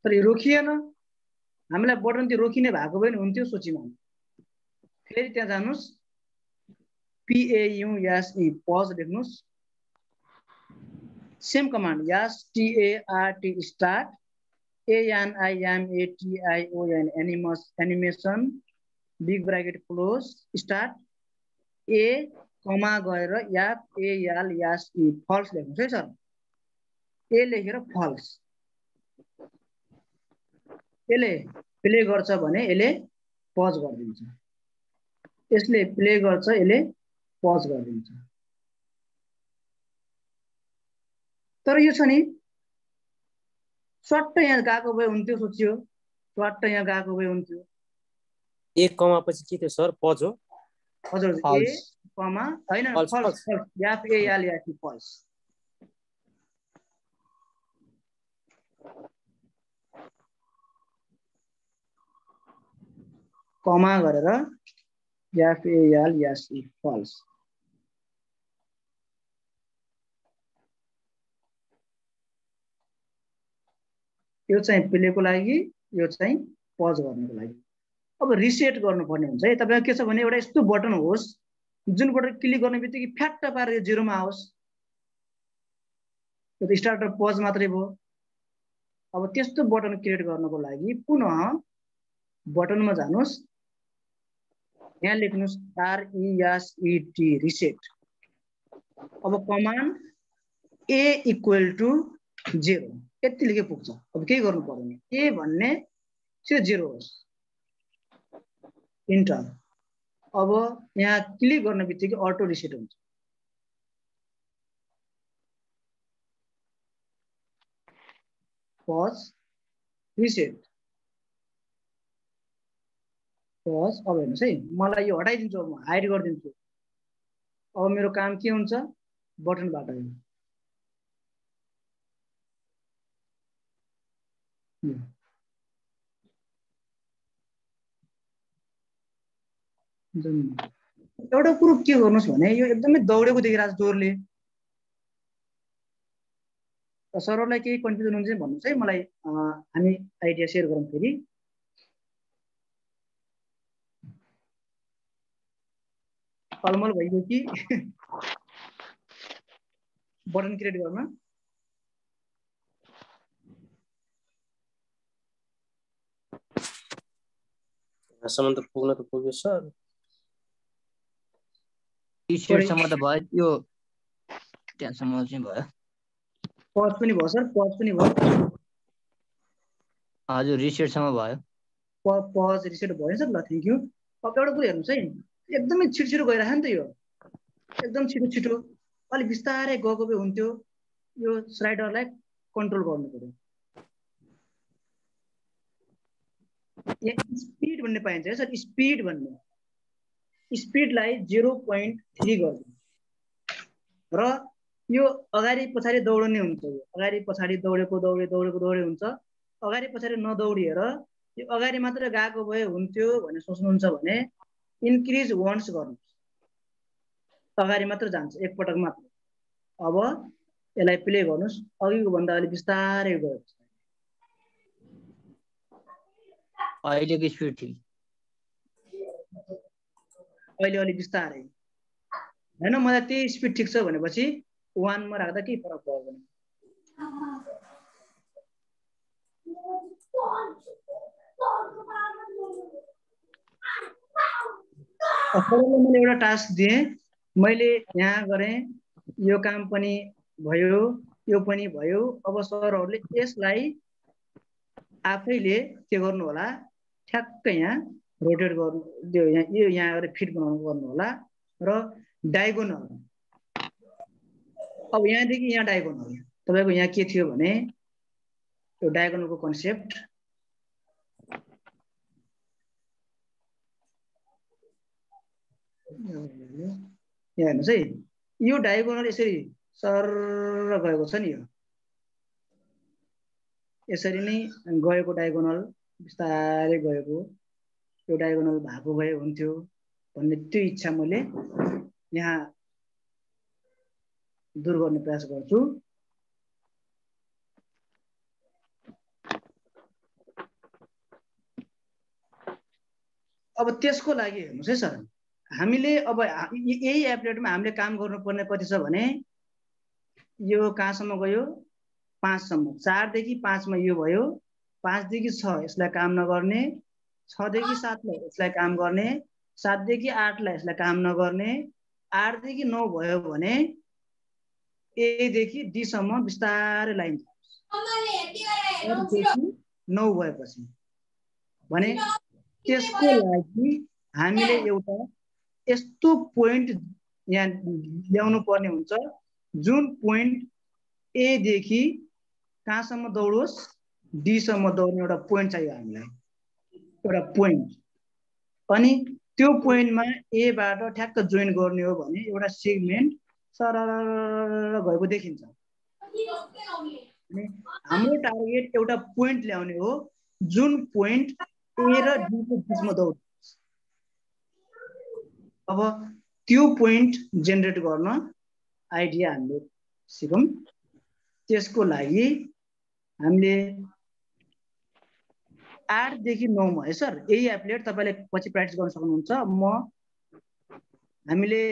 तर यो रोकिएन हामीलाई बटन त्यो रोकिने भएको भए नि हुन्थ्यो सोचिमा फेरि त्यहाँ जानुस् PAUSE पज लेख्नुस् same command S TART start ANIMATION animation big bracket close start A comma गएर FALSE फल्स लेख्नुस् है सर ए लेखेर फल्स यसले प्ले गर्छ भने यसले पज गरिदिन्छ यसले प्ले गर्छ यसले पज गरिदिन्छ तर यो छ नि सट्ट यहाँ गएको भए हुन्थ्यो सोचियो सट्ट यहाँ गएको भए हुन्थ्यो एक कमा पछि के थियो सर पज हो हजुर ए कमा हैन फल्स FALSE फल्स कमा गरेर FALSE फल्स यो चाहिँ प्लेको लागि यो चाहिँ पज गर्नको लागि अब रिसेट गर्नुपर्ने हुन्छ है तपाईको के छ भने एउटा यस्तो बटन होस् जुन बटन क्लिक गर्ने बित्तिकै फ्याट्ट पारेर जिरोमा आओस् यो त स्टार्ट र पज मात्रै भयो अब त्यस्तो बटन क्रिएट गर्नको लागि पुनः बटनमा जानुस् यहाँ लेख्नुस् RESET रिसेट अब कमान्ड A इक्वल टु 0 यति लेखे पुग्छ अब के गर्नु पर्दैन A भन्ने चाहिँ 0 होस् इन्टर अब यहाँ क्लिक गर्ने बित्तिकै अटो रिसेट हुन्छ पज रिसेट पज। अब हेर्नुहोस् है, मलाई यो हटाइदिन्छु, अब म हाइड गरिदिन्छु। अब मेरो काम के हुन्छ, बटनबाट एउटा कुरो के गर्नुहोस् भने यो एकदमै दौडेको देखिरहेको छ जोरले। सरहरूलाई केही कन्फ्युजन हुन्छ भन्नुहोस् है मलाई, हामी आइडिया सेयर गरौँ फेरि। अलमल भइयो कि बटन क्रिएट गर्न? यहाँसम्म त पुग्न त पुग्यो सर। टी-सर्टसम्म त भयो, त्यो त्यहाँसम्म चाहिँ भयो। पज पनि भयो सर, पज पनि भयो। हजुर रिसेटसम्म भयो। पज रिसेट भयो सर, ल थ्याङ्क यू। अब एउटा कुरा हेर्नुहोस् है, एकदमै छिटो गइरहेको नि त यो, एकदम छिटो अलिक बिस्तारै गएको भए हुन्थ्यो। यो स्लाइडरलाई कन्ट्रोल गर्नु पर्यो। यहाँ स्पिड भन्ने पाइन्छ है सर, स्पिड भन्ने, स्पिडलाई 0.3 गर्नु र यो अगाडि पछाडि दौडने हुन्छ। यो अगाडि पछाडि दौडेको हुन्छ। अगाडि पछाडि नदौडिएर यो अगाडि मात्र गएको भए हुन्थ्यो भन्ने सोच्नुहुन्छ भने इन्क्रिज वन्स गर्नुहोस्, अगाडि मात्र जान्छ एक पटक मात्र। अब यसलाई प्ले गर्नुहोस्, अघिको भन्दा अलि बिस्तारै गयो। अहिलेको स्पिड ठिक, अहिले अलि बिस्तारै हैन। मलाई त्यही स्पिड ठिक छ भनेपछि 1 मा राख्दा केही फरक पर्दैन। मैले एउटा टास्क दिएँ, मैले यहाँ गरेँ, यो काम पनि भयो, यो पनि भयो। अब सरहरूले यसलाई आफैले के गर्नु होला, ठ्याक्क यहाँ रोटेट गर्नु, त्यो यहाँ गएर फिट बनाउनु गर्नु होला र डायगोनल। अब यहाँदेखि यहाँ डायगोनल तपाईको यहाँ के थियो भने यो डायगोनलको कन्सेप्ट यहाँ हेर्नुहोस् है, यो डायगोनल यसरी सर गएको छ नि, यो यसरी नै गएको डायगोनल बिस्तारै गएको, यो डायगोनल भएको भए हुन्थ्यो भन्ने त्यो इच्छा मैले यहाँ दूर गर्ने प्रयास गर्छु। अब त्यसको लागि हेर्नुहोस् है सर, हामीले अब यही एप्लेटमा हामीले काम गर्नुपर्ने कति छ भने यो कहाँसम्म गयो, 5 सम्म। 4 देखि 5 मा यो भयो, 5 देखि 6 यसलाई काम नगर्ने, 6 देखि 7 लाई यसलाई काम गर्ने, 7 देखि 8 लाई यसलाई काम नगर्ने, 8 देखि 9 भयो भने ए देखि डी सम्म बिस्तारै लाइन जाओस्। 9 भएपछि भने त्यसको लागि हामीले एउटा यस्तो पोइन्ट यहाँ ल्याउनु पर्ने हुन्छ जुन पोइन्ट ए देखि कहाँसम्म दौडोस्, डी सम्म दौड्ने एउटा पोइन्ट चाहियो हामीलाई, एउटा पोइन्ट। अनि त्यो पोइन्टमा ए बाट ठ्याक्क जोइन गर्ने हो भने एउटा सेगमेन्ट सरर गएको देखिन्छ। हाम्रो टार्गेट एउटा पोइन्ट ल्याउने हो जुन पोइन्ट ए र डी को बीचमा दौड्छ। अब त्यो पोइन्ट जेनेरेट गर्न आइडिया हामीले सिकौँ। त्यसको लागि हामीले 8 देखि 9 मा है सर, यही एप्लेट तपाईले पछि प्र्याक्टिस गर्न सक्नुहुन्छ। हामीले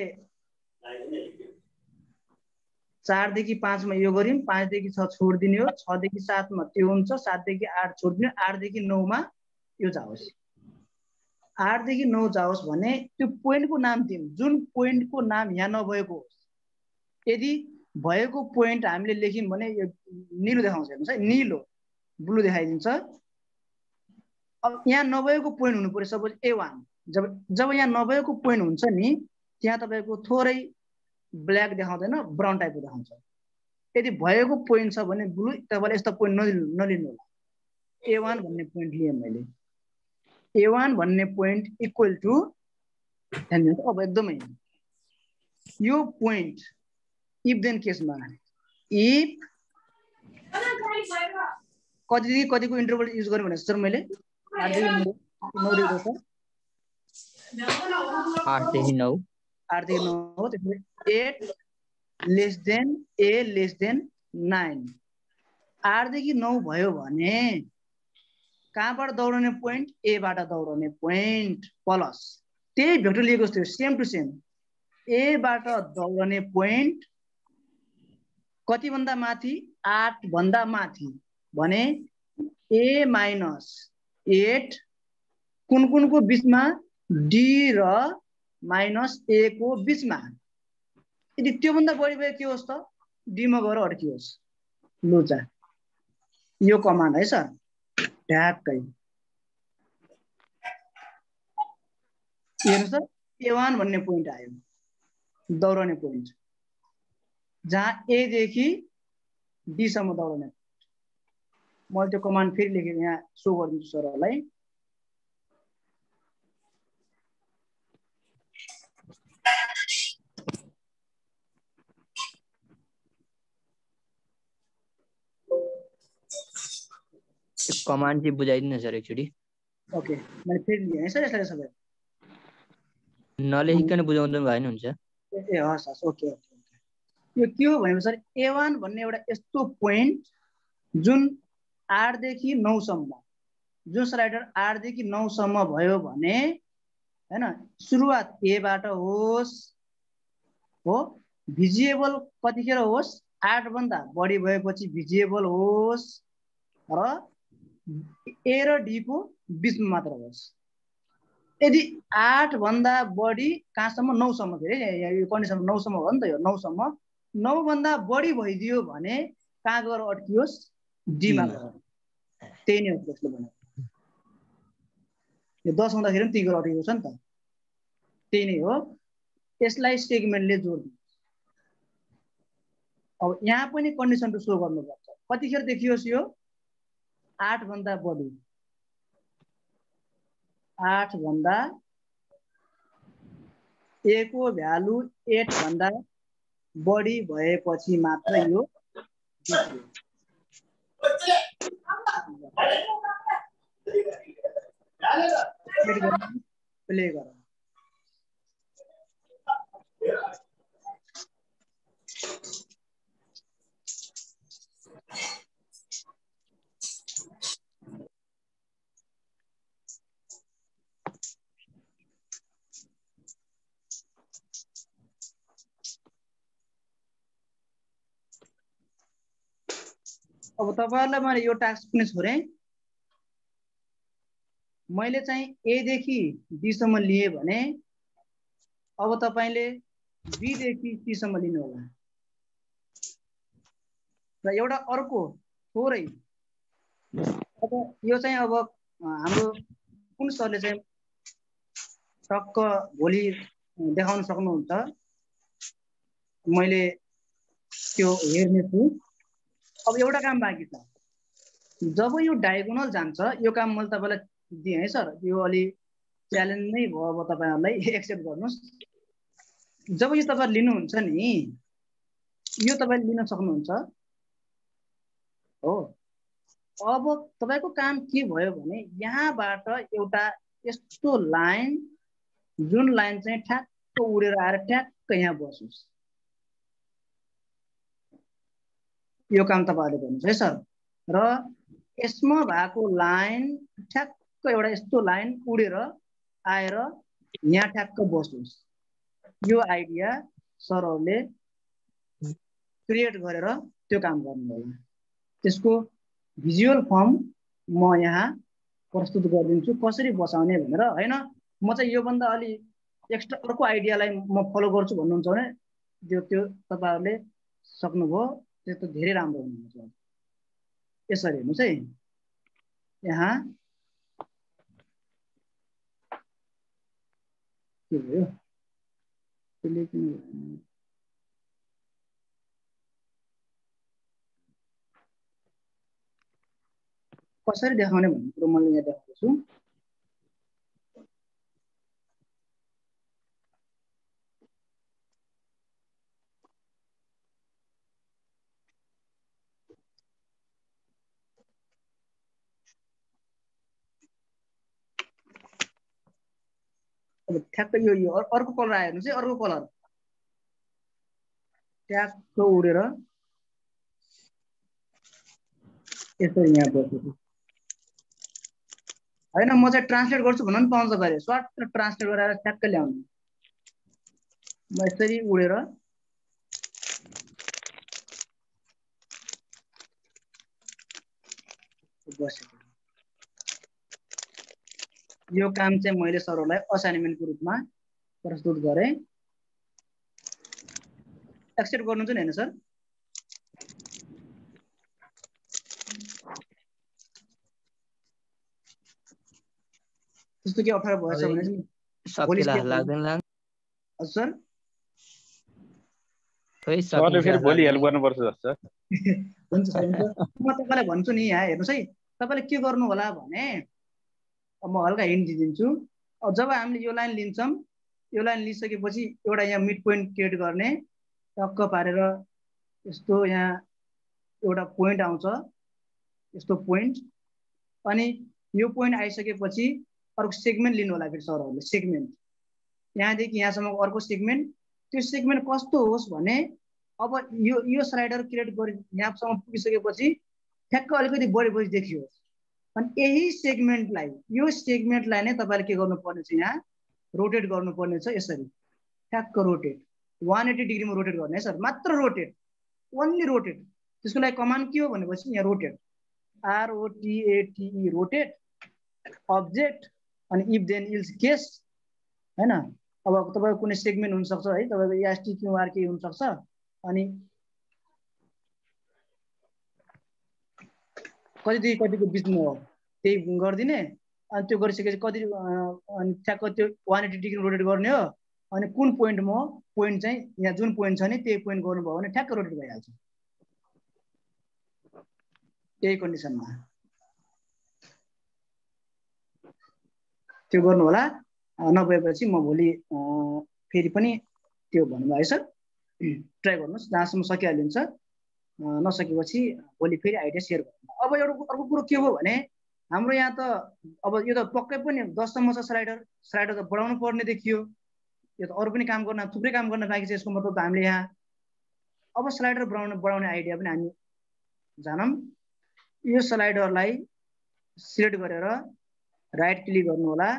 4 देखि 5 मा यो गर्यौं, 5 देखि 6 छोड्दिने हो, 6 देखि 7 मा त्यो हुन्छ, 7 देखि 8 छोड्दिने, 8 देखि 9 मा यो जाओस्। 8 देखि 9 जाओस् भने त्यो पोइन्टको नाम दिउँ जुन पोइन्टको नाम यहाँ नभएको होस्। यदि भएको पोइन्ट हामीले लेख्यौं भने यो नीलो देखाउँछ, हेर्नुस् है, नीलो ब्लू देखाइदिन्छ। अब यहाँ नभएको पोइन्ट हुनु पर्यो सपोज A1। जब यहाँ नभएको पोइन्ट हुन्छ नि त्यहाँ तपाईको थोरै ब्ल्याक देखाउँदैन, ब्राउन टाइपको देखाउँछ। यदि भएको पोइन्ट छ भने ब्लू, तपाईले यस्तो पोइन्ट नलिनु होला। A1 भन्ने पोइन्ट लिएँ मैले। A1 भन्ने पोइन्ट इक्वल टु ध्यान दिनुहोस् अब एकदमै यो पोइन्ट इफ देन केसमा इफ कतिको इन्टरभल युज गर्नु भनेको सर मैले 8 देखि 9 दिएको छ 8 देखि 9 8 देखि 9 हो त्यसले 8 less than a less than 9 8 देखि 9 भयो भने कहाँबाट दौडने पोइन्ट ए बाट दौडने पोइन्ट प्लस त्यही भेक्टर लिएको थियो सेम टु सेम ए बाट दौडने पोइन्ट कति भन्दा माथि 8 भन्दा माथि भने a माइनस 8 कुनको बीचमा d र माइनस a को बीचमा यदि त्यो भन्दा बढी भयो के होस् त d मा गएर अड्कियोस् लुजा यो कमान्ड है सर ढ्याक्कै हेर्नु सर A1 भन्ने पोइन्ट आयो दौडने पोइन्ट जहाँ A देखि D सम्म दौडने मैले त्यो कमान्ड फेरि लेखेको यहाँ सो गरिदिन्छु सरहरूलाई कमान्ड चाहिँ बुझाइदिनु सर एकचोटि ओके मैले फेरि लिएँ है सर यसलाई सबै नलेखिकन बुझाउँदा भएन हुन्छ ए हस् हस् ओके ओके ओके यो के हो भने सर A1 भन्ने एउटा यस्तो पोइन्ट जुन 8 देखि 9 सम्म जुन स्लाइडर 8 देखि 9 सम्म भयो भने हैन सुरुवात A बाट होस् हो भिजिएबल कतिखेर होस् 8 भन्दा बढी भएपछि भिजिएबल होस् र A र D को बीचमा मात्र होस् यदि 8 भन्दा बढी कहाँसम्म 9 सम्म के रे यो कन्डिसन 9 सम्म हो नि त यो 9 सम्म 9 भन्दा बढी भइदियो भने कहाँ गएर अड्कियोस् D मा गएर त्यही नै हो त्यसले भनेको यो 10 हुँदाखेरि पनि त्यही गएर अड्किएको छ नि त त्यही नै हो यसलाई सेगमेन्टले जोड्नु अब यहाँ पनि कन्डिसन टु सो गर्नुपर्छ कतिखेर देखियोस् यो 8 भन्दा बढी 8 भन्दा a को भ्यालु 8 भन्दा बढी भएपछि मात्र यो प्ले गर अब तपाईहरुलाई मैले यो टास्क पनि छोडे मैले चाहिँ A देखि D सम्म लिए भने अब तपाईले B देखि C सम्म लिनु होला र एउटा अर्को थोरै अब यो चाहिँ अब हाम्रो कुन सरले चाहिँ टक्क भोलि देखाउन सक्नुहुन्छ मैले त्यो हेर्ने छु अब एउटा काम बाँकी छ जब यो डायगोनल जान्छ यो काम मैले तपाईलाई दिए है सर यो अलि च्यालेन्ज नै भयो अब तपाईहरुलाई एक्सेप्ट गर्नुस् जब यो तपाईहरु लिनुहुन्छ नि यो तपाईले लिन सक्नुहुन्छ हो अब तपाईको काम के भयो भने यहाँबाट एउटा यस्तो लाइन जुन लाइन चाहिँ ठ्याक्क उडेर आएर ठ्याक्क यहाँ बसोस् यो काम तपाईहरुले गर्नुहुन्छ है सर र यसमा भएको लाइन ठ्याक्क एउटा यस्तो लाइन उडेर आएर यहाँ ठ्याक्क बसोस् यो आइडिया सरहरुले क्रिएट गरेर त्यो काम गर्नु होला त्यसको भिजुअल फर्म म यहाँ प्रस्तुत गरिदिन्छु कसरी बसाउने भनेर हैन म चाहिँ यो भन्दा अलि एक्स्ट्रा अर्को आइडियालाई म फलो गर्छु भन्नुहुन्छ भने त्यो तपाईहरुले सक्नुभयो त्यो त धेरै राम्रो हुनुहुन्छ यसरी हेर्नुस् है यहाँ के भयो कसरी देखाउने भन्ने कुरो मैले यहाँ देखाउँछु अब ठ्याक्क यो अर्को कलर आयो हेर्नुहोस् है, अर्को कलर ट्याक्क उडेर यसरी यहाँ बसेको होइन। म चाहिँ ट्रान्सलेट गर्छु भन्न पनि पाउँछ गरे स्वाट ट्रान्सलेट गरेर ठ्याक्क ल्याउनु। म यसरी उडेर बसेको। यो काम चाहिँ मैले सरहरूलाई असाइनमेन्टको रूपमा प्रस्तुत गरेँ। एक्सेप्ट गर्नुहुन्छ नि हैन सर? त्यस्तो के अप्ठ्यारो भएछ भने चाहिँ भोलि लाग्दैन सर सरले फेरि भोलि हेल्प गर्नुपर्छ जस्तो। हुन्छ सर, म तपाईँलाई भन्छु नि यहाँ हेर्नुहोस् है, तपाईँले के गर्नु होला भने म हल्का हिन्ट दिन्छु। जब हामीले यो लाइन लिन्छौँ, यो लाइन लिइसकेपछि एउटा यहाँ मिड पोइन्ट क्रिएट गर्ने, टक्क पारेर यस्तो यहाँ एउटा पोइन्ट आउँछ, यस्तो पोइन्ट। अनि यो पोइन्ट आइसकेपछि अर्को सेगमेन्ट लिनु होला फेरि सरहरूले। सेगमेन्ट यहाँदेखि यहाँसम्मको अर्को सेगमेन्ट। त्यो सेगमेन्ट कस्तो होस् भने अब यो स्लाइडर क्रिएट गरि यहाँसम्म पुगिसकेपछि ठ्याक्क अलिकति बढी देखियोस्। अनि यही सेगमेन्टलाई, यो सेगमेन्टलाई नै तपाईँले के गर्नुपर्ने छ, यहाँ रोटेट गर्नुपर्ने छ। यसरी ठ्याक्क रोटेट 180 डिग्रीमा रोटेट गर्ने है सर, मात्र रोटेट, ओन्ली रोटेट। त्यसको लागि कमान्ड के हो भनेपछि यहाँ रोटेट, ROTATE रोटेट अब्जेक्ट अनि इफ देन इल्स केस हैन। अब तपाईको कुनै सेगमेन्ट हुन सक्छ है, तपाईको STQR के हुन सक्छ। अनि कतिदेखि कतिको बिचमा हो त्यही गरिदिने। अनि त्यो गरिसकेपछि कति अनि ठ्याक्क त्यो 180 डिग्री रोटेट गर्ने हो। अनि कुन पोइन्टमा हो, पोइन्ट चाहिँ यहाँ जुन पोइन्ट छ नि त्यही पोइन्ट गर्नुभयो भने ठ्याक्क रोटेट भइहाल्छ। त्यही कन्डिसनमा त्यो गर्नु होला। नभएपछि म भोलि फेरि पनि त्यो भन्नुभयो है सर, ट्राई गर्नुहोस् जहाँसम्म सकिहालिन्छ। नसकेपछि भोलि फेरि आइडिया सेयर गर्नु। अब एउटा अर्को कुरो के हो भने हाम्रो यहाँ त अब यो त पक्कै पनि 10 सम्म छ स्लाइडर त बढाउनु पर्ने देखियो। यो त अरू पनि काम गर्न, थुप्रै काम गर्न बाँकी छ। यसको मतलब हामीले यहाँ अब स्लाइडर बढाउने आइडिया पनि हामी जानौँ। यो स्लाइडरलाई सिलेक्ट गरेर राइट क्लिक गर्नु होला,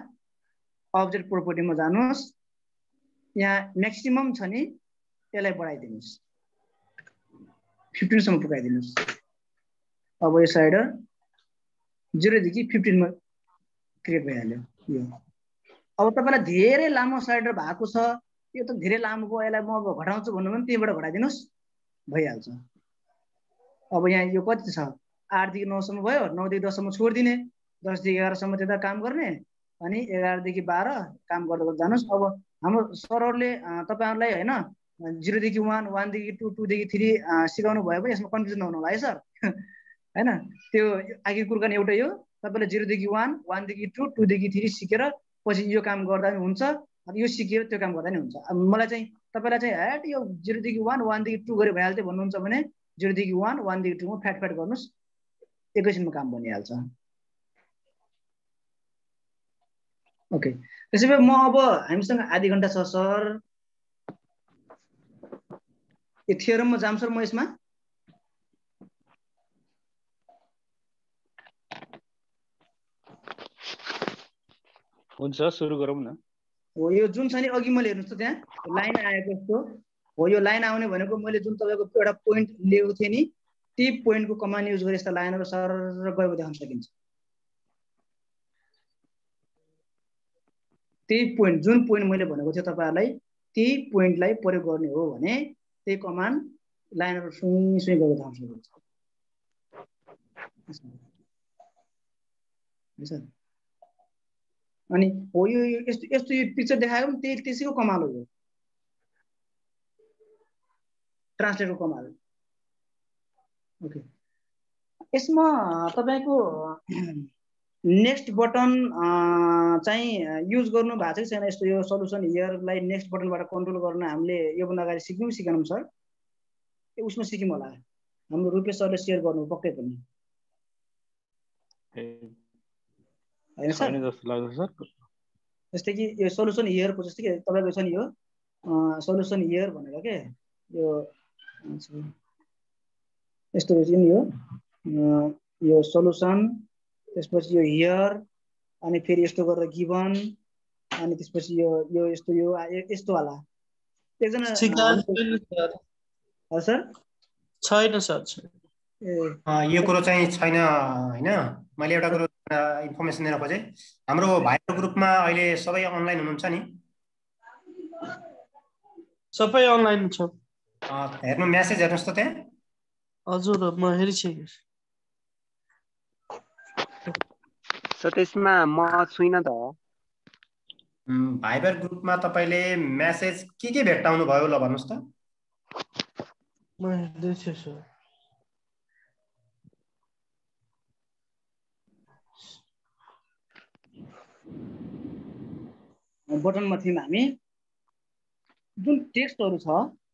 अब्जेक्ट प्रोपर्टीमा जानुहोस्, यहाँ म्याक्सिमम छ नि यसलाई बढाइदिनुहोस्, 15 सम्म पुगाइदिनुहोस्। अब यो स्लाइडर 0 देखि 15 मा क्रिएट भइहाल्यो यो। अब तपाईलाई धेरै लामो स्लाइडर भएको छ, यो त धेरै लामो भयो, यसलाई म अब घटाउँछु भन्नु भने त्यहीबाट घटाइदिनुहोस्, भइहाल्छ। अब यहाँ यो कति छ, 8 देखि 9 सम्म भयो, 9 देखि 10 सम्म छोडिदिने, 10 देखि 11 सम्म त्यता काम गर्ने, अनि 11 देखि 12 काम गर्दै गर्दै जानुहोस्। अब हाम्रो सरहरूले तपाईहरुलाई हैन 0 देखि 1, 1 देखि 2, 2 देखि 3 सिकाउनु भयो भने यसमा कन्फ्युजन नहुनु होला है सर। हैन त्यो आखिर कुरो गर्ने एउटै हो। तपाईले 0 देखि 1, 1 देखि 2, 2 देखि 3 सिकेर पछि यो काम गर्दा पनि हुन्छ, यो सिकेर त्यो काम गर्दा नि हुन्छ। अब मलाई चाहिँ तपाईलाई चाहिँ हैट यो 0 देखि 1, 1 देखि 2 गरे भइहाल्छ भन्नुहुन्छ भने 0 देखि 1, 1 देखि 2 मा फ्याट गर्नुस्, एकैछिनमा काम बनिहाल्छ। ओके, त्यसैले म अब हामीसँग आधी घण्टा छ सर, यो थियोरममा जाम सर म यसमा। हुन्छ सुरु गरौँ न। हो यो जुन छ नि अघि मैले हेर्नुस् त त्यहाँ लाइन आएको जस्तो हो, यो लाइन आउने भनेको मैले जुन तपाईको एउटा पोइन्ट लिएको थिएँ नि, ती पोइन्टको कमान्ड युज गरे यस्ता लाइनहरु सर गएको देखाउन सकिन्छ। त्यही पोइन्ट जुन पोइन्ट मैले भनेको थिएँ तपाईहरुलाई, त्यही पोइन्टलाई प्रयोग गर्ने हो भने त्यही कमान्ड लाइनहरु सुई सुई गएको देखाउन सकिन्छ। अनि हो यो यस्तो यस्तो यो पिक्चर देखायो भने त्यही त्यसैको कमाल हो, यो ट्रान्सलेटको कमाल। ओके, यसमा तपाईको नेक्स्ट बटन चाहिँ युज गर्नु भएको छ छैन? यस्तो यो सल्युसन हियरलाई नेक्स्ट बटनबाट कन्ट्रोल गर्न हामीले योभन्दा अगाडि सिकेनौँ सर? उसमा सिक्यौँ होला, हाम्रो रुपेश सरले सेयर गर्नु पक्कै पनि हैन सर? जस्तो लाग्छ सर। जस्तै कि यो सोलुसन हियरको जस्तै कि तपाईँको छ नि यो सोलुसन हियर भनेको के यो यस्तो रहेछ नि यो सोलुसन त्यसपछि यो हियर अनि फेरि यस्तो गरेर गिभन अनि त्यसपछि यो यो यस्तो वाला एकजना सर छैन सर यो कुरो चाहिँ छैन हैन मैले एउटा कुरो इन्फर्मेसन दिन खोजेँ हाम्रो भाइको ग्रुपमा अहिले सबै अनलाइन हुनुहुन्छ नि सबै अनलाइन छ हेर्नु मेसेज हेर्नुस् त त्यहाँ हजुर म हेरिसकेँ सर त्यसमा म छुइनँ त भाइबर ग्रुपमा तपाईले मेसेज के भेट्टाउनु भयो ल भन्नुस् त म हेर्दैछु सर बटनमा थियौँ हामी जुन टेक्स्टहरु छ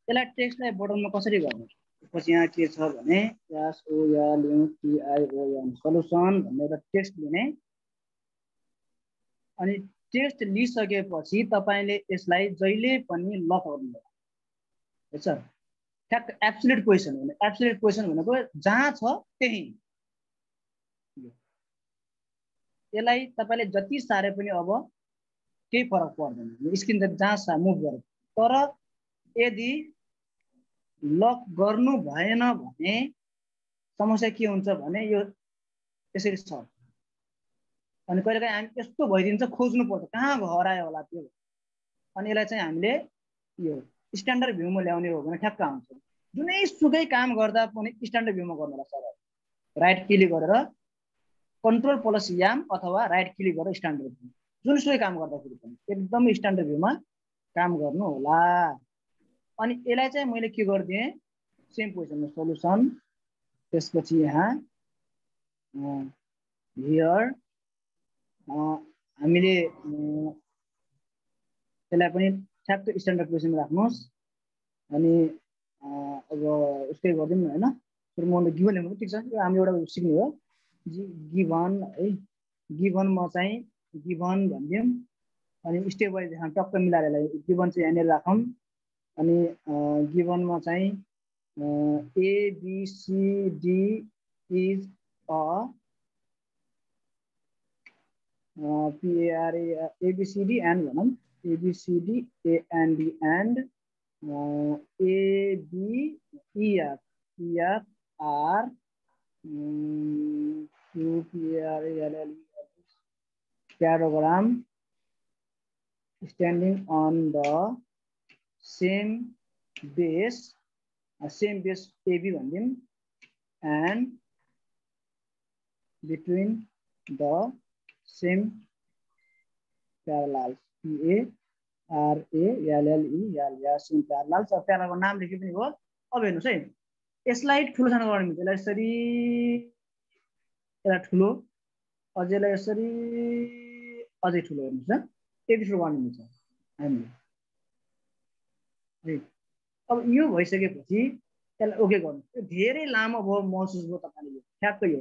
त्यसलाई टेक्स्टलाई बटनमा कसरी गर्ने पछि यहाँ के छ भने SOLUTION सल्युसन भनेर टेक्स्ट लिने अनि टेक्स्ट लिइसकेपछि तपाईले यसलाई जहिले पनि लक गर्नु हो सर ठ्याक्क एब्सोल्युट पोजिसन भनेको जहाँ छ त्यही यसलाई तपाईले जति सारे पनि अब केही फरक पर्दैन स्क्रिन जहाँ मुभ गर्छ तर यदि लक गर्नु भएन भने समस्या के हुन्छ भने यो यसरी छ अनि कहिलेकाहीँ हामी यस्तो भइदिन्छ खोज्नु पर्छ कहाँ हरायो होला त्यो अनि यसलाई चाहिँ हामीले यो स्ट्यान्डर्ड भ्यूमा ल्याउने हो भने ठ्याक्क आउँछ जुनै सुकै काम गर्दा पनि स्ट्यान्डर्ड भ्यूमा गर्नुला सर राइट क्लिक गरेर Ctrl+M अथवा राइट क्लिक गरेर स्ट्यान्डर्ड भ्यू जुनसुकै काम गर्दाखेरि पनि एकदमै स्ट्यान्डर्ड भ्यूमा काम गर्नु होला अनि यसलाई चाहिँ मैले के गर्दिए सेम पोजिसनमा सोलुसन त्यसपछि यहाँ हियर हामीले त्यसलाई पनि ठ्याक्क स्ट्यान्डर्ड पोजिसनमा राख्नुस् अनि अब उसकै गर्दिम हैन फेरि म गिभन ल्याउनु ठीक छ यो हामीले एउटा सिक्ने हो गिभन है गिभनमा चाहिँ गिभन भनिदिउँ अनि स्टेप वाइज यहाँ टक्क मिलाएर यसलाई गिभन चाहिँ यहाँनिर राखौँ अनि गिभनमा चाहिँ ABCD is a ABCD and भनौँ ABCD and ABER are paragram standing on the same base AB भनिदिउँ and between the same parallels PARALLEL same parallels अब प्याराको नाम लेखे पनि हो अब हेर्नुस् है यसलाई ठुलो सानो गर्ने मिल्छ यसलाई यसरी यसलाई ठुलो अझैलाई यसरी अझै ठुलो हेर्नुस् ल यति ठुलो गर्ने मिल्छ हामीले अब यो भइसकेपछि यसलाई ओके गर्नु धेरै लामो भयो महसुस भयो तपाईले ठ्याक्क यो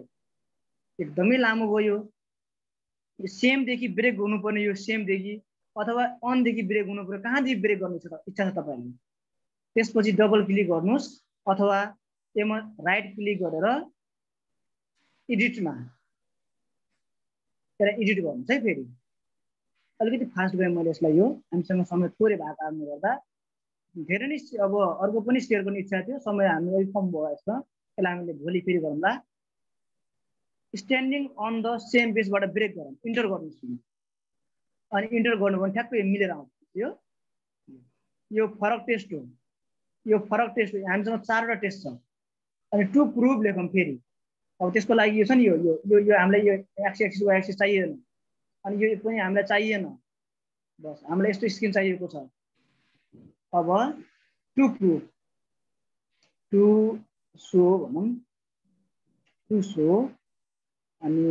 एकदमै लामो भयो सेम देखि ब्रेक गर्नुपर्ने यो सेम देखि अथवा अन देखि ब्रेक गर्नुपर्ने कहाँदेखि ब्रेक गर्नु छ इच्छा छ तपाईहरुले त्यसपछि डबल क्लिक गर्नुस् अथवा त्यसमा राइट क्लिक गरेर एडिटमा त्यसलाई एडिट गर्नुस् है फेरि अलिकति फास्ट गए मैले यसलाई यो हामीसँग समय थोरै भएको कारणले गर्दा धेरै नै अब अर्को पनि शेयर गर्ने इच्छा थियो समय हामी अलिक कम भयो यसमा यसलाई हामीले भोलि फेरि गरौँला स्ट्यान्डिङ अन द सेम बेसबाट ब्रेक गरौँ इन्टर गर्नुस् अनि इन्टर गर्नु भने ठ्याक्कै मिलेर आउँछ यो फरक टेस्ट हो हामीसँग 4 वटा टेस्ट छ अनि टु प्रुभ लेखौँ फेरि अब त्यसको लागि यो छ नि यो हामीलाई यो एक्सिस वाइ एक्सिस चाहिएन अनि यो पनि हामीलाई चाहिएन बस हामीलाई यस्तो स्क्रिन चाहिएको छ अब टु प्रुभ टु सो भनौँ टु सो अनि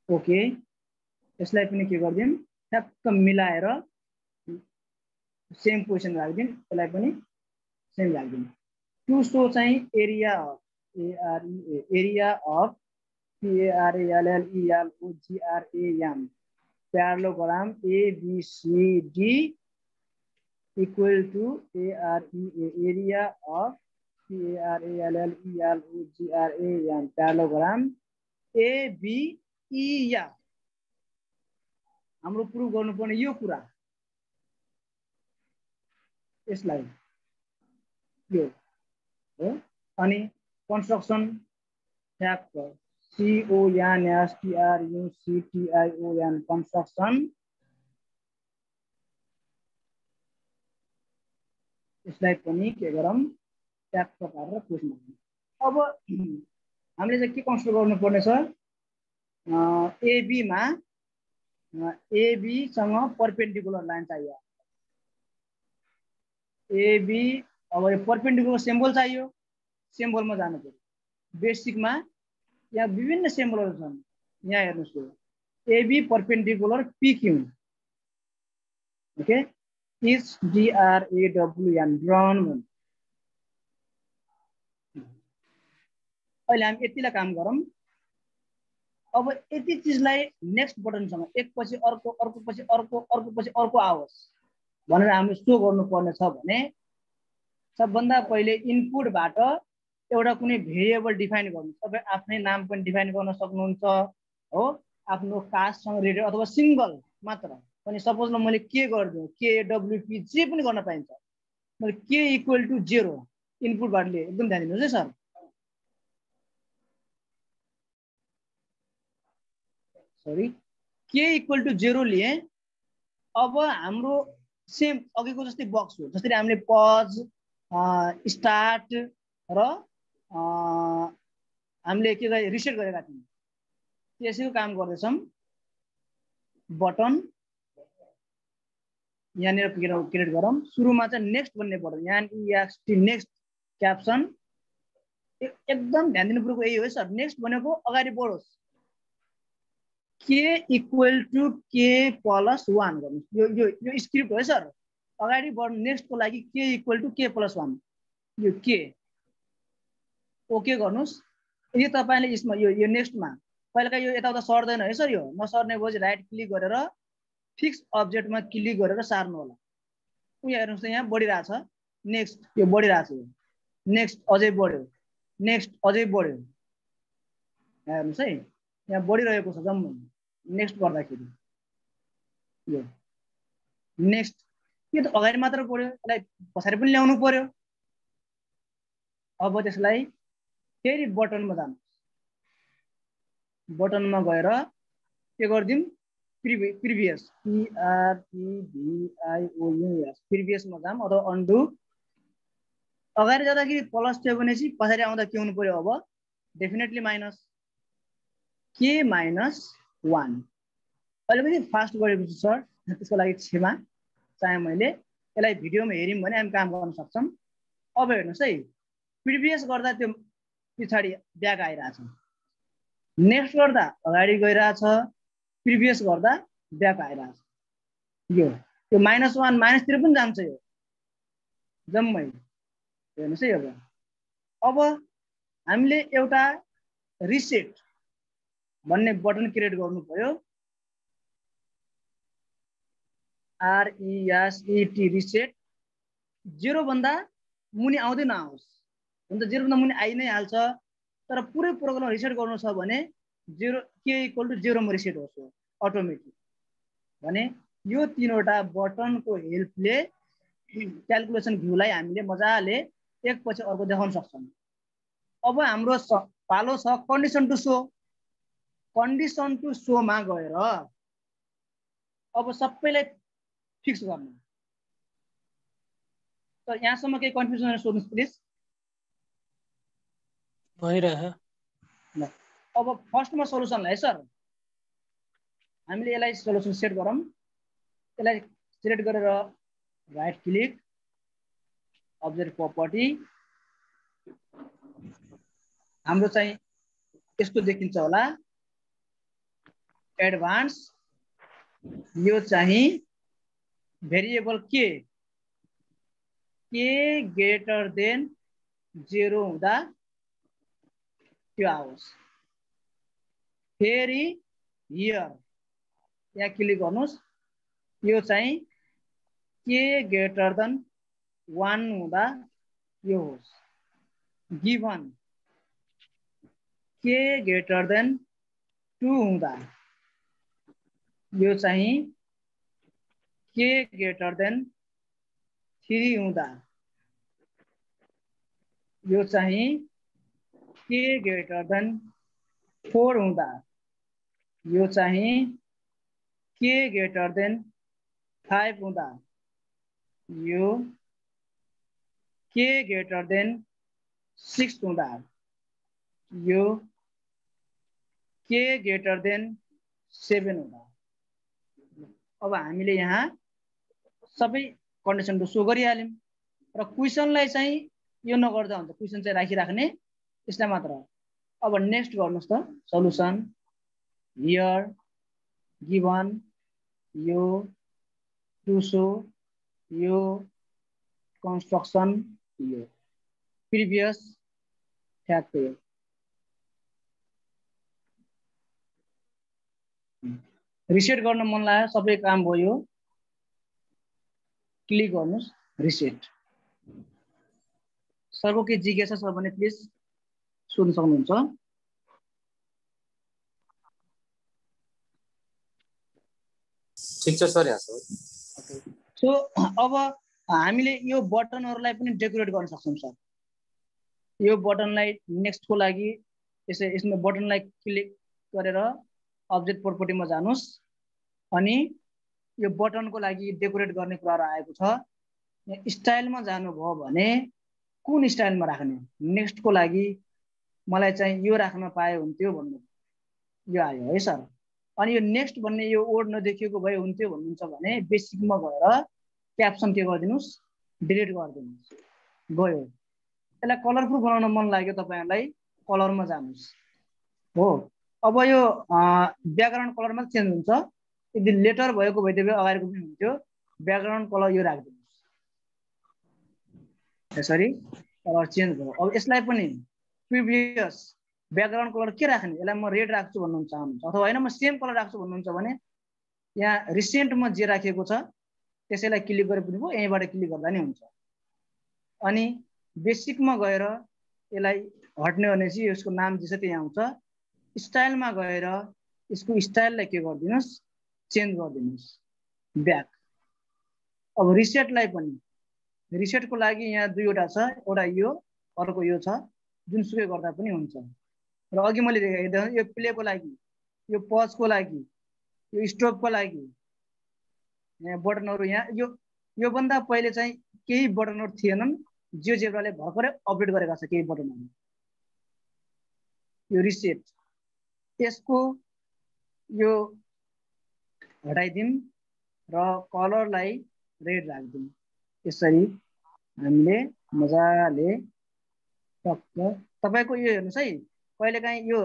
ओके यसलाई पनि के गर्दियौँ ठ्याक्क मिलाएर सेम पोजिसन राख्दियौँ यसलाई पनि सेम राख्दियौँ टु सो चाहिँ area of area of PARALLELOGRAM parallelogram ABCD equal to area of PARALLELELOGRAM parallelogram ABE या हाम्रो प्रुभ गर्नुपर्ने यो कुरा यसलाई यो हो अनि कन्स्ट्रक्सन फ्याक्टर CONSTRUCTION कन्स्ट्रक्सन यसलाई पनि के गरौँ फ्याक्टर पारेर क्वेसन अब हामीले चाहिँ के कन्सिडर गर्नुपर्ने छ AB मा AB सँग परपेन्डिकुलर लाइन चाहियो AB अब यो परपेन्डिकुलर सिम्बल चाहियो सिम्बलमा जानु पर्यो बेसिकमा यहाँ विभिन्न सिम्बलहरु छन् यहाँ हेर्नुस् AB perpendicular PQ okay is DRAWN drawn अहिले हामी यतिलाई काम गरौँ अब यति चीजलाई नेक्स्ट बटनसँग एक पछि अर्को अर्को पछि अर्को अर्को पछि अर्को आओस् भनेर हामीले सो गर्नुपर्ने छ भने सबभन्दा पहिले इनपुटबाट एउटा कुनै भेरिएबल डिफाइन गर्नु तपाई आफ्नै नाम पनि डिफाइन गर्न सक्नुहुन्छ हो आफ्नो कास्टसँग रिलेटेड अथवा सिंगल मात्र पनि सपोज ल मैले के गर्दिए KWP जे पनि गर्न पाइन्छ मैले K = 0 इनपुटबाट लिए एकदम ध्यान दिनुस् है सर सरी K = 0 लिए अब हाम्रो सेम अघिको जस्तै बक्स हो जसरी हामीले पज स्टार्ट र हामीले के गरे रिसेट गरेका थियौं त्यसैको काम गर्दैछौं बटन यहाँनिर क्रिएट गरौँ सुरुमा चाहिँ नेक्स्ट भन्ने पर्छ यहाँ EXT नेक्स्ट क्याप्सन एकदम ध्यान दिनुपर्ने यही हो सर नेक्स्ट भनेको अगाडि बढोस् K = K + 1 गर्नुस् यो स्क्रिप्ट हो सर अगाडि बढ्नु नेक्स्ट को लागि K = K + 1 यो K ओके गर्नुस् यदि तपाईले यसमा यो नेक्स्टमा पहिलाका यो यताउता सर्दैन है सर यो नसर्ने भएपछि राइट क्लिक गरेर फिक्स अब्जेक्टमा क्लिक गरेर सार्नु होला उहाँ हेर्नुस् यहाँ बढिरहेछ नेक्स्ट यो बढिरहेछ नेक्स्ट अझै बढ्यो नेक्स्ट अझै बढ्यो हेर्नुस् है यहाँ बढिरहेको छ जम्मै नेक्स्ट गर्दाखेरि यो नेक्स्ट यो त अगाडि मात्र बढ्यो यसलाई पछाडि पनि ल्याउनु पर्यो अब त्यसलाई फेरि बटनमा जानु बटनमा गएर के गर्दिम प्रिभियस PREVIOUS प्रिभियसमा जाम अथवा अन्डु अगाडि जाँदाखेरि प्लस थियो भनेपछि पछाडि आउँदा के हुनु पर्यो अब डेफिनेटली माइनस K - 1 अलिकति फास्ट गरेपछि सर त्यसको लागि क्षमा चाहे मैले यसलाई भिडियोमा हेर्यौं भने हामी काम गर्न सक्छौं अब हेर्नुस् है प्रिभियस गर्दा त्यो पछाडि ब्याक आइराछ नेक्स्ट गर्दा अगाडि गइराछ प्रिभियस गर्दा ब्याक आइराछ यो -1 माइनस तिर पनि जान्छ यो जम्मै हेर्नुस् है अब हामीले एउटा रिसेट भन्ने बटन क्रिएट गर्नु पर्यो RESET रिसेट 0 भन्दा मुनि आउँदै नआओस् हुन्छ 0 भन्दा मुनि आइ नै हाल्छ तर पुरै प्रोग्राम रिसेट गर्नु छ भने 0 K = 0 मा रिसेट होस् अटोमेटिक भने यो तीनवटा बटनको हेल्पले क्याल्कुलेसन भ्यूलाई हामीले मजाले एक पछि अर्को देखाउन सक्छौं अब हाम्रो पालो छ कन्डिसन टु सो मा गएर अब सबैलाई फिक्स गर्नु त यहाँसम्म केही कन्फ्युजन सोध्नुस् प्लिज भइरह अब फर्स्टमा सल्युसन है सर हामीले यसलाई सल्युसन सेट गरौँ यसलाई सिलेक्ट गरेर राइट क्लिक अब्जेक्ट प्रपर्टी हाम्रो चाहिँ यस्तो देखिन्छ होला एडभान्स यो चाहिँ भेरिएबल K greater than 0 हुँदा त्यो आओस् फेरि हियर यहाँ क्लिक गर्नुहोस् यो चाहिँ के ग्रेटर देन 1 हुँदा यो होस् गिभन के ग्रेटर देन 2 हुँदा यो चाहिँ के ग्रेटर देन 3 हुँदा यो चाहिँ के ग्रेटर देन 4 हुँदा यो चाहिँ के ग्रेटर देन 5 हुँदा यो के ग्रेटर देन 6 हुँदा यो के ग्रेटर देन 7 हुँदा अब हामीले यहाँ सबै कन्डिसनहरु सो गरिहाल्यौं र क्वेशनलाई चाहिँ यो नगर्दा हुन्छ क्वेशन चाहिँ राखिराख्ने यसलाई मात्र अब नेक्स्ट गर्नुस् त सल्युसन हियर गिवन यो टु सो यो कन्स्ट्रक्सन यो प्रिभियस फ्याक्ट यो रिसेट गर्न मन लाग्यो सबै काम भयो क्लिक गर्नुस् रिसेट सरको के जिज्ञासा छ भने प्लिज सोध्न सक्नुहुन्छ ठीक छ सर यहाँ सो अब हामीले यो बटनहरुलाई पनि डेकोरेट गर्न सक्छौं सर यो बटनलाई नेक्स्ट को लागि यसमा बटनलाई क्लिक गरेर अब्जेक्ट प्रोपर्टीमा जानुस् अनि यो बटनको लागि डेकोरेट गर्ने कुराहरु आएको छ यहाँ स्टाइलमा जानुभयो भने कुन स्टाइलमा राख्ने नेक्स्ट को लागि मलाई चाहिँ यो राख्न पाए हुन्थ्यो भन्नु यो आयो है सर अनि यो नेक्स्ट भन्ने यो वर्ड नदेखिएको भए हुन्थ्यो भन्नुहुन्छ भने बेसिकमा गएर क्याप्सन के गर्दिनुस् डिलिट गर्दिनुस् गयो यसलाई कलरफुल बनाउन मन लाग्यो तपाईहरुलाई कलरमा जानुस् हो अब यो ब्याकग्राउन्ड कलरमा चेन्ज हुन्छ यदि लेटर भएको भइदिए अगाडिको पनि हुन्थ्यो ब्याकग्राउन्ड कलर यो राख्दिनुस् यसरी कलर चेन्ज भयो अब यसलाई पनि प्रिभियस ब्याकग्राउन्ड कलर के राख्ने यसलाई म रेड राख्छु भन्नुहुन्छ चाहनुहुन्छ अथवा हैन म सेम कलर राख्छु भन्नुहुन्छ भने यहाँ रिसेन्टमा जे राखेको छ त्यसैलाई क्लिक गरे पनि भयो यहीबाट क्लिक गर्दा नि हुन्छ अनि बेसिकमा गएर यसलाई हट्ने भने चाहिँ यसको नाम जे छ त्यही आउँछ स्टाइलमा गएर यसको स्टाइललाई के गर्दिनुस् चेन्ज गर्दिनुस् ब्याक अब रिसेटलाई पनि रिसेटको लागि यहाँ दुईवटा छ एउटा यो अर्को यो छ जुनसुकै गर्दा पनि हुन्छ र अघि मैले देखाए यो प्लेको लागि यो पजको लागि यो स्टपको लागि यहाँ बटनहरु यहाँ यो भन्दा पहिले चाहिँ केही बटनहरु थिएनन् जियोजेब्राले भर्खरै अपडेट गरेका छ केही बटनहरु यो रिसेट यसको यो हटाइदिम र कलरलाई रेड राख्दिम यसरी हामीले मजाले टक्क तपाईको यो हेर्नुस् है कहिलेकाहीँ यो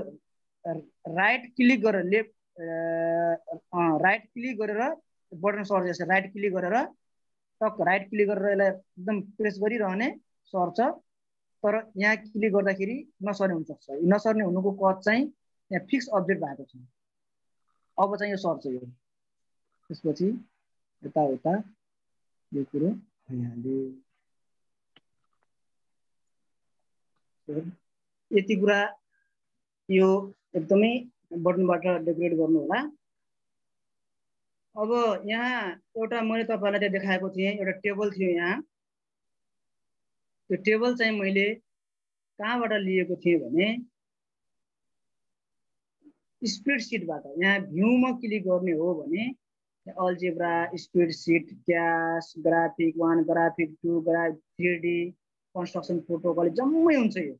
राइट क्लिक गरेर लेफ्ट राइट क्लिक गरेर बटन सर्च यसरी राइट क्लिक गरेर टक्क राइट क्लिक गरेर यसलाई एकदम प्रेस गरिरहने सर्छ तर यहाँ क्लिक गर्दाखेरि नसर्ने हुन सक्छ नसर्ने हुनुको कज चाहिँ यहाँ फिक्स अब्जेक्ट भएको छ अब चाहिँ यो सर्छ यो त्यसपछि यता यो कुरो भइहाल्यो यति कुरा यो एकदमै बटनबाट डेकोरेट गर्नु होला अब यहाँ एउटा मैले तपाईहरुलाई त्यहाँ देखाएको थिएँ एउटा टेबल थियो यहाँ त्यो टेबल चाहिँ मैले कहाँबाट लिएको थिएँ भने स्प्रेडशीटबाट यहाँ भ्यूमा क्लिक गर्ने हो भने algebra spreadsheet cash graphic 1 graphic 2 graphic 3D construction protocol जम्मै हुन्छ यो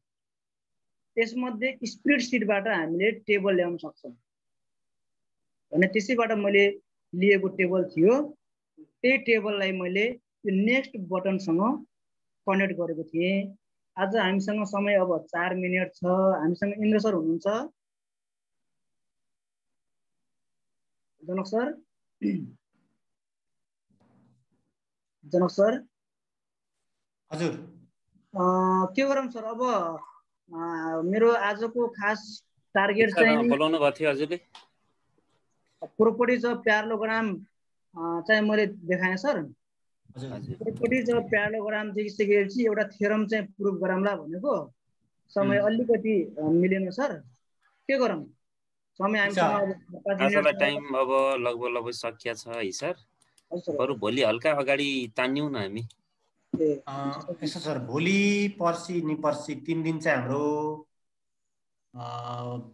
त्यसमध्ये स्प्रेडशीटबाट हामीले टेबल ल्याउन सक्छौं भने त्यसैबाट मैले लिएको टेबल थियो त्यही टेबललाई मैले यो नेक्स्ट बटनसँग कनेक्ट गरेको थिएँ आज हामीसँग समय अब 4 मिनेट छ हामीसँग इन्द्र सर हुनुहुन्छ जनक सर हजुर के गरौँ सर अब मेरो आजको खास टार्गेट चाहिँ बोलाउनु भएको थियो हजुरले प्रोपर्टिज अफ प्यारलोग्राम चाहिँ मैले देखाएँ सर। प्रोपर्टिज अफ प्यारलोग्राम देखिसकेपछि एउटा थ्योरम चाहिँ प्रुभ गरौँला भनेको, समय अलिकति मिलेन सर, के गरौँ? समय हामीसँग टाइम अब लगभग सकिया छ है सर। बरु भोलि हल्का अगाडि तान्यौँ न हामी। यसो सर, भोलि पर्सि नि पर्सि 3 दिन चाहिँ हाम्रो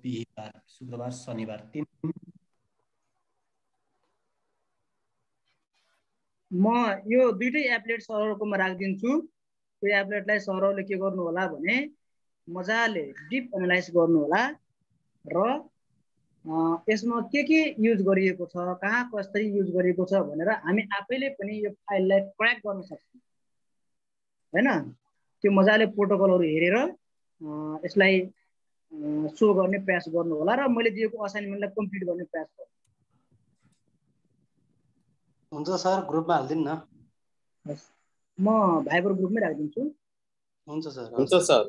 बिहिबार, शुक्रबार, शनिबार 3 दिन। म यो दुईटै एप्लेट सरहरूकोमा राखिदिन्छु। त्यो एप्लेटलाई सरहरूले के गर्नु होला भने मजाले डिप एनालाइज गर्नु होला र यसमा के युज गरिएको छ, कहाँ कसरी युज गरिएको छ भनेर हामी आफैले पनि यो फाइललाई क्र्याक गर्न सक्छौँ हैन। त्यो मजाले प्रोटोकलहरू हेरेर यसलाई सो गर्ने प्रयास गर्नु होला र मैले दिएको असाइनमेन्टलाई कम्प्लिट गर्ने प्रयास गर्नु। हुन्छ सर, ग्रुपमा हाल्दिनु न। म भाइबर ग्रुपमै राखिदिन्छु। हुन्छ सर। हुन्छ सर।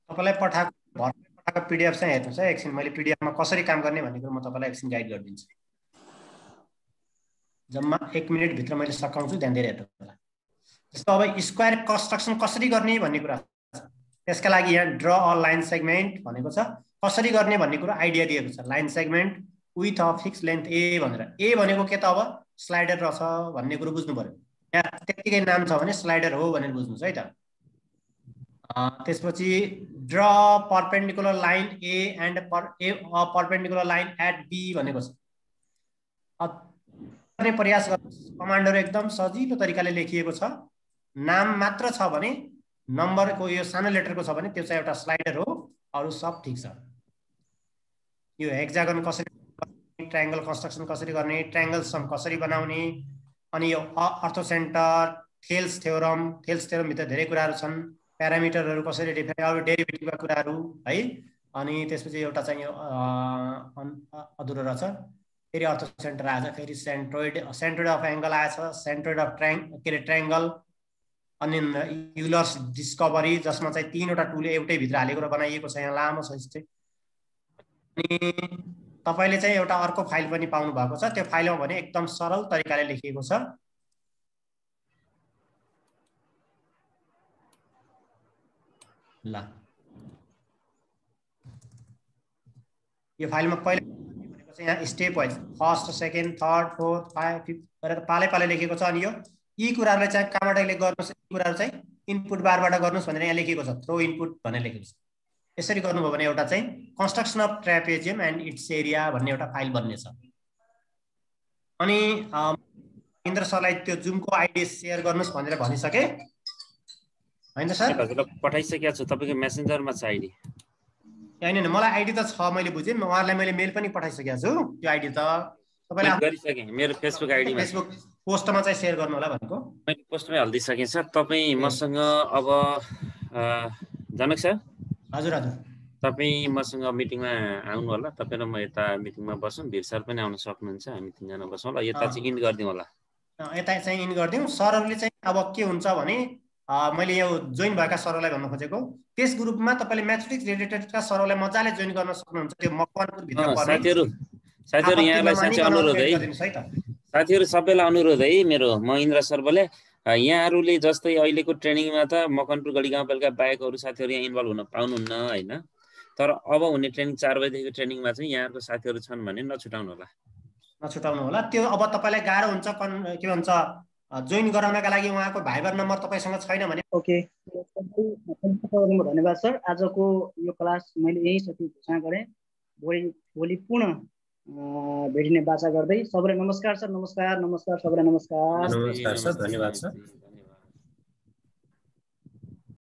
तपाईलाई पठाएको पीडीएफ चाहिँ हेर्नुहोस् है एकछिन। मैले पीडीएफमा कसरी काम गर्ने भन्ने कुरा म तपाईलाई एकछिन गाइड गरिदिन्छु। जम्मा 1 मिनेट भित्र मैले सकाउँछु, ध्यान दिएर हेर्नु होला। जस्तो अब स्क्वायर कन्स्ट्रक्सन कसरी गर्ने भन्ने कुरा छ। त्यसका लागि यहाँ ड्र अ लाइन सेगमेन्ट भनेको छ। कसरी गर्ने भन्ने कुरा आइडिया दिएको छ। Line segment with a fix length A भनेर। ए भनेको के त अब स्लाइडर रहेछ भन्ने कुरो बुझ्नु पर्यो। यहाँ त्यतिकै नाम छ भने स्लाइडर हो भनेर बुझ्नुस् है त। त्यसपछि draw perpendicular line A and perpendicular line at B भनेको छ। गर्ने प्रयास गर्नुहोस्। कमान्डहरू एकदम सजिलो तरिकाले लेखिएको छ। नाम मात्र छ भने, नम्बरको यो सानो लेटरको छ भने त्यो चाहिँ एउटा स्लाइडर हो, अरू सब ठिक छ। यो हेक्सागन कसरी गर्ने, ट्रायंगल कन्स्ट्रक्सन कसरी गर्ने, ट्रायंगल सम कसरी बनाउने, अनि यो अर्थोसेन्टर, थेल्स थ्योरम भित्र धेरै कुराहरू छन्। प्यारामिटरहरू कसरी डिफाइन, अरू डेरिभेटिभका कुराहरू है। अनि त्यसपछि एउटा चाहिँ यो अधुरो रहेछ। फेरि अर्थोसेन्टर आएछ, फेरि सेन्ट्रोइड अफ एङ्गल आएछ, सेन्ट्रोइड अफ ट्रायंगल, अनि युलर्स डिस्कभरी जसमा चाहिँ 3वटा टुल एउटै भित्र हालेको र बनाइएको छ। यहाँ लामो छ चाहिँ। अनि तपाईले चाहिँ एउटा अर्को फाइल पनि पाउनु भएको छ। त्यो फाइलमा भने एकदम सरल तरिकाले लेखिएको छ। ल यो फाइलमा पहिला भनेको चाहिँ यहाँ step wise first, second, third, fourth, 5, 5 गरेर पालै पालै लेखेको छ। अनि यो यी कुराहरुलाई चाहिँ कहाँबाट गर्नुस्, यी कुराहरु चाहिँ इनपुट बारबाट गर्नुस् भनेर यहाँ लेखेको छ। थ्रो इनपुट भनेर लेखेको छ। यसरी गर्नुभयो भने एउटा चाहिँ construction of trapezium and it's area भन्ने एउटा फाइल बन्नेछ। अनि इन्द्र सरलाई त्यो जुमको आइडी शेयर गर्नुस् भनेर भनिसके हैन सर? हजुरलाई पठाइसकेको छु, तपाईको मेसेन्जरमा छ आइडी। हैन मलाई आइडी त छ, मैले बुझेँ। उहाँहरुलाई मैले मेल पनि पठाइसकेको छु। त्यो आइडी त तपाईले गरिसके। मेरो फेसबुक आइडीमा, फेसबुक पोस्टमा चाहिँ शेयर गर्नु होला भनेको। मैले पोस्टमै हाल्दिसके सर। तपाई मसँग अब जनक सर, हजुर हजुर, तपाई मसँग मिटिङमा आउनु होला। तपाई र म यता मिटिङमा बसौँ। वीर सर पनि आउन सक्नुहुन्छ। हामी 3 जना बसौँ होला। यता चाहिँ इन गर्दियौँ होला। यता चाहिँ इन गर्दियौँ। सरहरूले चाहिँ अब के हुन्छ भने मैले यो जोइन भएका सरहरूलाई भन्न खोजेको, त्यस ग्रुपमा तपाईले म्याथमेटिक्स रिलेटेडका सरहरूलाई मजाले जोइन गर्न सक्नुहुन्छ। त्यो मकवानपुर भित्र पर्ने साथीहरु यहाँलाई साँच्चै अनुरोध है। साथीहरु सबैलाई अनुरोध है मेरो, म इन्द्र सर बोले। यहाँहरुले जस्तै अहिलेको ट्रेनिङमा त मकवानपुर गढी गाउँपालिका बाहेक अरू साथीहरु यहाँ इन्भल्भ हुन पाउनुहुन्न हैन। तर अब हुने ट्रेनिङ 4 बजेदेखिको ट्रेनिङमा चाहिँ यहाँहरुको साथीहरु छन् भने नछुटाउनु होला। त्यो अब तपाईलाई गाह्रो हुन्छ, के भन्छ, जोइन गराउनका लागि उहाँको भाइबर नम्बर तपाईसँग छैन भने। ओके, धन्यवाद सर। आजको यो क्लास मैले यही सकिने घोषणा गरेँ। भोलि पुनः भेटिने बाचा गर्दै सबैलाई नमस्कार सर। नमस्कार सबैलाई नमस्कार। नमस्कार सर, धन्यवाद सर।